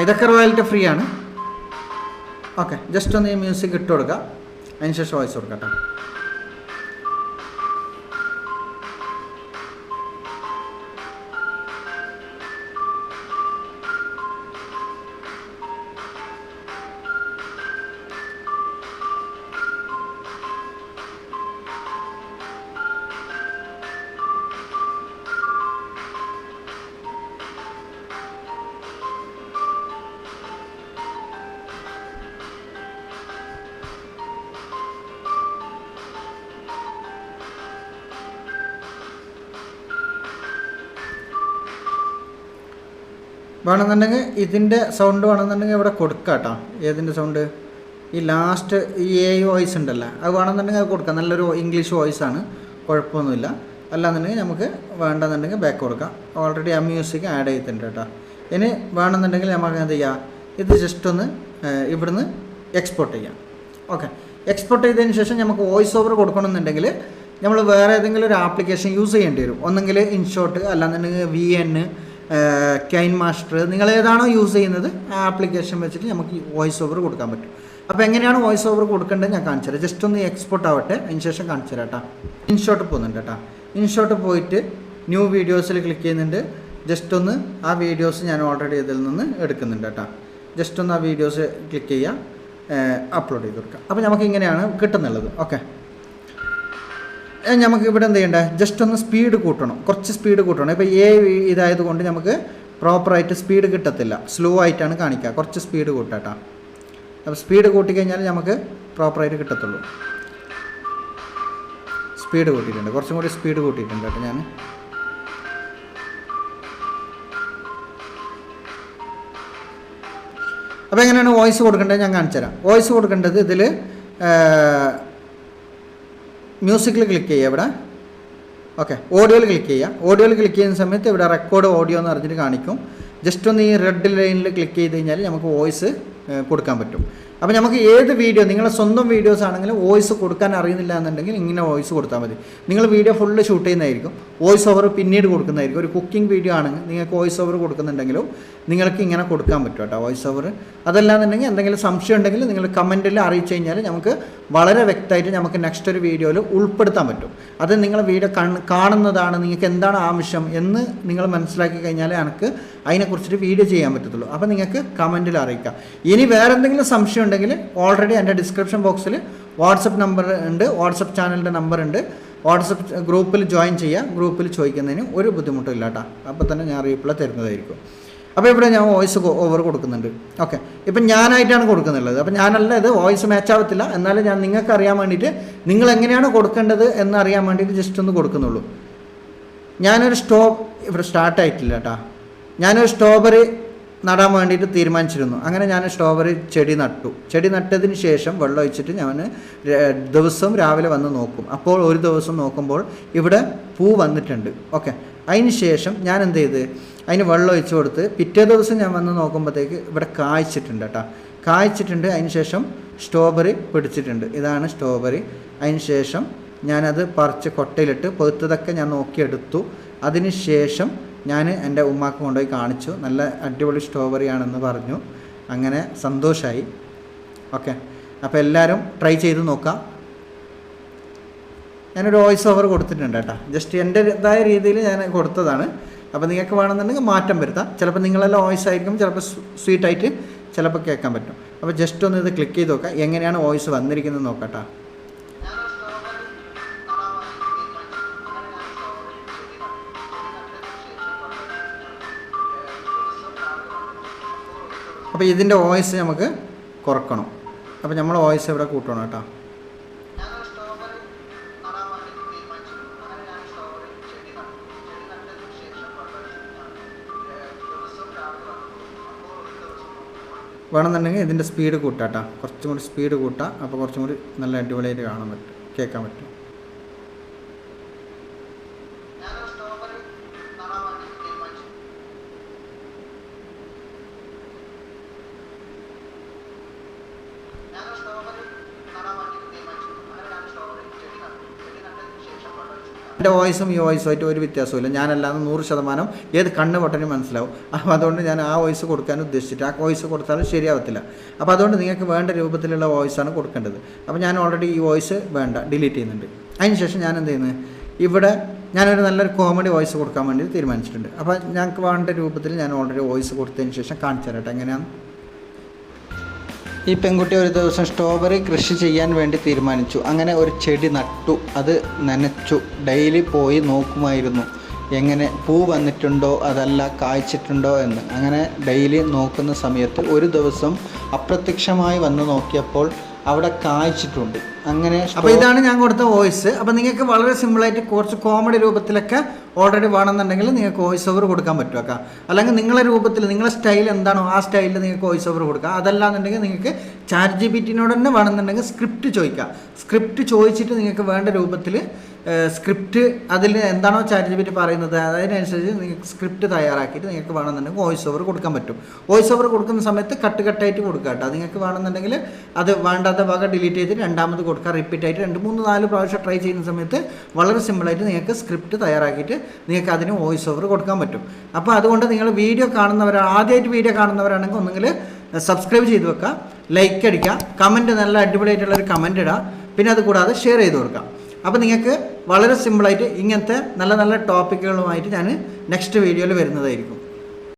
ഇതൊക്കെ റോയൽറ്റി ഫ്രീ ആണ്. ഓക്കെ, ജസ്റ്റ് ഒന്ന് ഈ മ്യൂസിക് ഇട്ട് കൊടുക്കുക. അതിനുശേഷം വോയിസ് കൊടുക്കട്ടെ. വേണമെന്നുണ്ടെങ്കിൽ ഇതിൻ്റെ സൗണ്ട് വേണമെന്നുണ്ടെങ്കിൽ ഇവിടെ കൊടുക്കാം കേട്ടോ. ഏതിൻ്റെ സൗണ്ട്, ഈ ലാസ്റ്റ് ഈ വോയിസ് ഉണ്ടല്ലോ, അത് വേണമെന്നുണ്ടെങ്കിൽ അത് കൊടുക്കാം. നല്ലൊരു ഇംഗ്ലീഷ് വോയിസാണ്, കുഴപ്പമൊന്നുമില്ല. അല്ലാന്നുണ്ടെങ്കിൽ നമുക്ക് വേണ്ടെന്നുണ്ടെങ്കിൽ ബാക്ക് കൊടുക്കാം. ഓൾറെഡി ആ മ്യൂസിക് ആഡ് ചെയ്തിട്ടുണ്ട് കേട്ടോ. ഇനി വേണമെന്നുണ്ടെങ്കിൽ നമുക്ക് എന്ത് ചെയ്യാം, ഇത് ജസ്റ്റ് ഒന്ന് ഇവിടുന്ന് എക്സ്പോർട്ട് ചെയ്യാം. ഓക്കെ, എക്സ്പോർട്ട് ചെയ്തതിന് ശേഷം നമുക്ക് വോയിസ് ഓവർ കൊടുക്കണമെന്നുണ്ടെങ്കിൽ നമ്മൾ വേറെ ഏതെങ്കിലും ഒരു ആപ്ലിക്കേഷൻ യൂസ് ചെയ്യേണ്ടി വരും. ഒന്നെങ്കിൽ ഇൻഷോട്ട്, അല്ലാന്നുണ്ടെങ്കിൽ VN, കൈൻ മാസ്റ്റർ, നിങ്ങൾ ഏതാണോ യൂസ് ചെയ്യുന്നത് ആ ആപ്ലിക്കേഷൻ വെച്ചിട്ട് നമുക്ക് വോയിസ് ഓവർ കൊടുക്കാൻ പറ്റും. അപ്പോൾ എങ്ങനെയാണ് വോയിസ് ഓവർ കൊടുക്കേണ്ടത് ഞാൻ കാണിച്ചു തരാം. ജസ്റ്റ് ഒന്ന് എക്സ്പോർട്ട് ആവട്ടെ, അതിന് ശേഷം കാണിച്ചു തരാം കേട്ടോ. ഇൻഷോട്ട് പോകുന്നുണ്ട് കേട്ടോ. ഇൻഷോട്ട് പോയിട്ട് ന്യൂ വീഡിയോസിൽ ക്ലിക്ക് ചെയ്യുന്നുണ്ട്. ജസ്റ്റ് ഒന്ന് ആ വീഡിയോസ് ഞാൻ ഓൾറെഡി ഇതിൽ നിന്ന് എടുക്കുന്നുണ്ട് കേട്ടോ. ജസ്റ്റ് ഒന്ന് ആ വീഡിയോസ് ക്ലിക്ക് ചെയ്യുക, അപ്ലോഡ് ചെയ്ത് കൊടുക്കുക. അപ്പോൾ നമുക്ക് ഇങ്ങനെയാണ് കിട്ടുന്നുള്ളത്. ഓക്കെ, നമുക്ക് ഇവിടെ എന്ത് ചെയ്യേണ്ടത്, ജസ്റ്റ് ഒന്ന് സ്പീഡ് കൂട്ടണം, കുറച്ച് സ്പീഡ് കൂട്ടണം. ഇപ്പോൾ ഇതായത് കൊണ്ട് നമുക്ക് പ്രോപ്പറായിട്ട് സ്പീഡ് കിട്ടത്തില്ല, സ്ലോ ആയിട്ടാണ് കാണിക്കുക. കുറച്ച് സ്പീഡ് കൂട്ടാട്ടോ. അപ്പോൾ സ്പീഡ് കൂട്ടിക്കഴിഞ്ഞാൽ നമുക്ക് പ്രോപ്പറായിട്ട് കിട്ടത്തുള്ളൂ. സ്പീഡ് കൂട്ടിയിട്ടുണ്ട്, കുറച്ചും കൂടി സ്പീഡ് കൂട്ടിയിട്ടുണ്ട് കേട്ടോ ഞാൻ. അപ്പോൾ എങ്ങനെയാണ് വോയിസ് കൊടുക്കേണ്ടത് ഞാൻ കാണിച്ചു തരാം. വോയിസ് കൊടുക്കേണ്ടത് ഇതിൽ മ്യൂസിക്കിൽ ക്ലിക്ക് ചെയ്യുക. ഇവിടെ ഓക്കെ, ഓഡിയോയിൽ ക്ലിക്ക് ചെയ്യുക. ഓഡിയോയിൽ ക്ലിക്ക് ചെയ്യുന്ന സമയത്ത് ഇവിടെ റെക്കോർഡ് ഓഡിയോ എന്ന് പറഞ്ഞിട്ട് കാണിക്കും. ജസ്റ്റ് ഒന്ന് ഈ റെഡ് ലൈനിൽ ക്ലിക്ക് ചെയ്ത് കഴിഞ്ഞാൽ നമുക്ക് വോയിസ് കൊടുക്കാൻ പറ്റും. അപ്പോൾ നമുക്ക് ഏത് വീഡിയോ, നിങ്ങളുടെ സ്വന്തം വീഡിയോസ് ആണെങ്കിലും വോയിസ് കൊടുക്കാൻ അറിയുന്നില്ല എന്നുണ്ടെങ്കിൽ ഇങ്ങനെ വോയിസ് കൊടുത്താൽ മതി. നിങ്ങൾ വീഡിയോ ഫുള്ള് ഷൂട്ട് ചെയ്യുന്നതായിരിക്കും, വോയിസ് ഓവർ പിന്നീട് കൊടുക്കുന്നതായിരിക്കും. ഒരു കുക്കിംഗ് വീഡിയോ ആണെങ്കിൽ നിങ്ങൾക്ക് വോയിസ് ഓവർ കൊടുക്കുന്നുണ്ടെങ്കിലും നിങ്ങൾക്ക് ഇങ്ങനെ കൊടുക്കാൻ പറ്റും കേട്ടോ വോയിസ് ഓവർ. അതല്ലാന്നുണ്ടെങ്കിൽ എന്തെങ്കിലും സംശയം ഉണ്ടെങ്കിൽ നിങ്ങൾ കമൻറ്റിൽ അറിയിച്ചു കഴിഞ്ഞാൽ നമുക്ക് വളരെ വ്യക്തമായിട്ട് നമുക്ക് നെക്സ്റ്റ് ഒരു വീഡിയോയിൽ ഉൾപ്പെടുത്താൻ പറ്റും. അത് നിങ്ങൾ വീഡിയോ കാണുന്നതാണ്, നിങ്ങൾക്ക് എന്താണ് ആവശ്യം എന്ന് നിങ്ങൾ മനസ്സിലാക്കി കഴിഞ്ഞാൽ എനിക്ക് അതിനെക്കുറിച്ചിട്ട് വീഡിയോ ചെയ്യാൻ പറ്റത്തുള്ളൂ. അപ്പോൾ നിങ്ങൾക്ക് കമൻറ്റിൽ അറിയിക്കാം. ഇനി വേറെ എന്തെങ്കിലും സംശയം ഉണ്ടെങ്കിൽ ഓൾറെഡി എൻ്റെ ഡിസ്ക്രിപ്ഷൻ ബോക്സിൽ വാട്സപ്പ് നമ്പർ ഉണ്ട്, വാട്സപ്പ് ചാനലിൻ്റെ നമ്പർ ഉണ്ട്. വാട്സപ്പ് ഗ്രൂപ്പിൽ ജോയിൻ ചെയ്യുക, ഗ്രൂപ്പിൽ ചോദിക്കുന്നതിന് ഒരു ബുദ്ധിമുട്ടും ഇല്ല കേട്ടോ. അപ്പോൾ തന്നെ ഞാൻ റീപ്ലൈ തരുന്നതായിരിക്കും. അപ്പോൾ ഇവിടെ ഞാൻ വോയിസ് ഓവർ കൊടുക്കുന്നുണ്ട്. ഓക്കെ, ഇപ്പം ഞാനായിട്ടാണ് കൊടുക്കുന്നുള്ളത്. അപ്പോൾ ഞാനല്ല, ഇത് വോയിസ് മാച്ച് ആവത്തില്ല. എന്നാലും ഞാൻ നിങ്ങൾക്ക് അറിയാൻ വേണ്ടിയിട്ട്, നിങ്ങൾ എങ്ങനെയാണ് കൊടുക്കേണ്ടത് എന്നറിയാൻ വേണ്ടിയിട്ട് ജസ്റ്റ് ഒന്ന് കൊടുക്കുന്നുള്ളൂ. ഞാനൊരു ഇവിടെ സ്റ്റാർട്ടായിട്ടില്ല കേട്ടോ. ഞാനൊരു സ്ട്രോബെറി നടാൻ വേണ്ടിയിട്ട് തീരുമാനിച്ചിരുന്നു. അങ്ങനെ ഞാൻ സ്ട്രോബെറി ചെടി നട്ടു. ചെടി നട്ടതിന് ശേഷം വെള്ളം ഒഴിച്ചിട്ട് ഞാൻ ദിവസവും രാവിലെ വന്ന് നോക്കും. അപ്പോൾ ഒരു ദിവസം നോക്കുമ്പോൾ ഇവിടെ പൂ വന്നിട്ടുണ്ട്. ഓക്കെ, അതിന് ശേഷം ഞാൻ എന്ത് ചെയ്ത് അതിന് വെള്ളം ഒഴിച്ച് കൊടുത്ത് പിറ്റേ ദിവസം ഞാൻ വന്ന് നോക്കുമ്പോഴത്തേക്ക് ഇവിടെ കായ്ച്ചിട്ടുണ്ട് കേട്ടോ. കായ്ച്ചിട്ടുണ്ട്. അതിന് ശേഷം സ്ട്രോബെറി പിടിച്ചിട്ടുണ്ട്. ഇതാണ് സ്ട്രോബെറി. അതിന് ശേഷം ഞാനത് പറിച്ച് കൊട്ടയിലിട്ട് പൊതുത്തതൊക്കെ ഞാൻ നോക്കിയെടുത്തു. അതിന് ശേഷം ഞാൻ എൻ്റെ ഉമ്മാക്ക് കൊണ്ടുപോയി കാണിച്ചു. നല്ല അടിപൊളി സ്ട്രോബെറി ആണെന്ന് പറഞ്ഞു. അങ്ങനെ സന്തോഷമായി. ഓക്കെ, അപ്പോൾ എല്ലാവരും ട്രൈ ചെയ്ത് നോക്കാം. ഞാനൊരു വോയിസ് ഓവർ കൊടുത്തിട്ടുണ്ട് കേട്ടോ. ജസ്റ്റ് എൻ്റെതായ രീതിയിൽ ഞാൻ കൊടുത്തതാണ്. അപ്പോൾ നിങ്ങൾക്ക് വേണമെന്നുണ്ടെങ്കിൽ മാറ്റം വരുത്താം. ചിലപ്പോൾ നിങ്ങളെല്ലാം വോയിസ് ആയിരിക്കും, ചിലപ്പോൾ സ്വീറ്റായിട്ട് ചിലപ്പോൾ കേൾക്കാൻ പറ്റും. അപ്പോൾ ജസ്റ്റ് ഒന്ന് ഇത് ക്ലിക്ക് ചെയ്ത് നോക്കാം എങ്ങനെയാണ് വോയിസ് വന്നിരിക്കുന്നത് നോക്കട്ടോ. അപ്പോൾ ഇതിൻ്റെ വോയിസ് നമുക്ക് കുറക്കണം. അപ്പോൾ നമ്മൾ വോയിസ് ഇവിടെ കൂട്ടണം കേട്ടോ. വേണമെന്നുണ്ടെങ്കിൽ ഇതിൻ്റെ സ്പീഡ് കൂട്ടാട്ടോ, കുറച്ചും കൂടി സ്പീഡ് കൂട്ടാം. അപ്പോൾ കുറച്ചും കൂടി നല്ല അടിപൊളിയായിട്ട് കാണാൻ പറ്റും, കേൾക്കാൻ പറ്റും. എൻ്റെ വോയിസും ഈ വോയിസുമായിട്ട് ഒരു വ്യത്യാസമില്ല. ഞാനല്ലാതെ 100% ഏത് കണ്ണ് പൊട്ടനും മനസ്സിലാവും. അപ്പോൾ അതുകൊണ്ട് ഞാൻ ആ വോയിസ് കൊടുക്കാൻ ഉദ്ദേശിച്ചിട്ട് ആ വോയിസ് കൊടുത്താലും ശരിയാവത്തില്ല. അപ്പോൾ അതുകൊണ്ട് നിങ്ങൾക്ക് വേണ്ട രൂപത്തിലുള്ള വോയിസാണ് കൊടുക്കേണ്ടത്. അപ്പോൾ ഞാൻ ഓൾറെഡി ഈ വോയിസ് വേണ്ട ഡിലീറ്റ് ചെയ്യുന്നുണ്ട്. അതിനുശേഷം ഞാൻ എന്ത് ചെയ്യുന്നത്, ഇവിടെ ഞാനൊരു നല്ലൊരു കോമഡി വോയിസ് കൊടുക്കാൻ വേണ്ടി തീരുമാനിച്ചിട്ടുണ്ട്. അപ്പോൾ ഞങ്ങൾക്ക് വേണ്ട രൂപത്തിൽ ഞാൻ ഓൾറെഡി വോയിസ് കൊടുത്തതിന് ശേഷം കാണിച്ചു തരട്ടെ എങ്ങനെയാണ്. ഈ പെൺകുട്ടി ഒരു ദിവസം സ്ട്രോബെറി കൃഷി ചെയ്യാൻ വേണ്ടി തീരുമാനിച്ചു. അങ്ങനെ ഒരു ചെടി നട്ടു, അത് നനച്ചു. ഡെയിലി പോയി നോക്കുമായിരുന്നു എങ്ങനെ പൂ വന്നിട്ടുണ്ടോ അതല്ല കായ്ച്ചിട്ടുണ്ടോ എന്ന്. അങ്ങനെ ഡെയിലി നോക്കുന്ന സമയത്ത് ഒരു ദിവസം അപ്രത്യക്ഷമായി വന്ന് നോക്കിയപ്പോൾ അവിടെ കായ്ച്ചിട്ടുണ്ട്. അങ്ങനെ. അപ്പോൾ ഇതാണ് ഞാൻ കൊടുത്ത വോയിസ്. അപ്പോൾ നിങ്ങൾക്ക് വളരെ സിമ്പിളായിട്ട് കുറച്ച് കോമഡി രൂപത്തിലൊക്കെ ഓൾറെഡി വേണമെന്നുണ്ടെങ്കിൽ നിങ്ങൾക്ക് വോയിസ് ഓവർ കൊടുക്കാൻ പറ്റും ഒക്കെ. അല്ലെങ്കിൽ നിങ്ങളെ രൂപത്തിൽ നിങ്ങളെ സ്റ്റൈൽ എന്താണോ ആ സ്റ്റൈലിൽ നിങ്ങൾക്ക് വോയിസ് ഓവർ കൊടുക്കാം. അതല്ലാന്നുണ്ടെങ്കിൽ നിങ്ങൾക്ക് ChatGPT-നോട് തന്നെ വേണമെന്നുണ്ടെങ്കിൽ സ്ക്രിപ്റ്റ് ചോദിക്കാം. സ്ക്രിപ്റ്റ് ചോദിച്ചിട്ട് നിങ്ങൾക്ക് വേണ്ട രൂപത്തിൽ സ്ക്രിപ്റ്റ് അതിൽ എന്താണോ ChatGPT പറയുന്നത് അതിനനുസരിച്ച് നിങ്ങൾക്ക് സ്ക്രിപ്റ്റ് തയ്യാറാക്കിയിട്ട് നിങ്ങൾക്ക് വേണമെന്നുണ്ടെങ്കിൽ വോയിസ് ഓവർ കൊടുക്കാൻ പറ്റും. വോയിസ് ഓവർ കൊടുക്കുന്ന സമയത്ത് കട്ടായിട്ട് കൊടുക്കുക കേട്ടോ. നിങ്ങൾക്ക് വേണമെന്നുണ്ടെങ്കിൽ അത് വേണ്ടാത്ത ഭാഗം ഡിലീറ്റ് ചെയ്ത് രണ്ടാമത് കൊടുക്കുക. റിപ്പീറ്റ് ആയിട്ട് 2, 3, 4 പ്രാവശ്യം ട്രൈ ചെയ്യുന്ന സമയത്ത് വളരെ സിമ്പിളായിട്ട് നിങ്ങൾക്ക് സ്ക്രിപ്റ്റ് തയ്യാറാക്കിയിട്ട് നിങ്ങൾക്ക് അതിന് വോയിസ് ഓവർ കൊടുക്കാൻ പറ്റും. അപ്പോൾ അതുകൊണ്ട് നിങ്ങൾ വീഡിയോ ആദ്യമായിട്ട് വീഡിയോ കാണുന്നവരാണെങ്കിൽ ഒന്നുകിൽ സബ്സ്ക്രൈബ് ചെയ്ത് വെക്കുക, ലൈക്ക് അടിക്കുക, കമൻറ്റ് നല്ല അടിപൊളിയായിട്ടുള്ളൊരു കമൻറ്റ് ഇടുക, പിന്നെ അത് കൂടാതെ ഷെയർ ചെയ്ത് കൊടുക്കാം. അപ്പോൾ നിങ്ങൾക്ക് വളരെ സിമ്പിളായിട്ട് ഇങ്ങനത്തെ നല്ല നല്ല ടോപ്പിക്കുകളുമായിട്ട് ഞാൻ നെക്സ്റ്റ് വീഡിയോയിൽ വരുന്നതായിരിക്കും.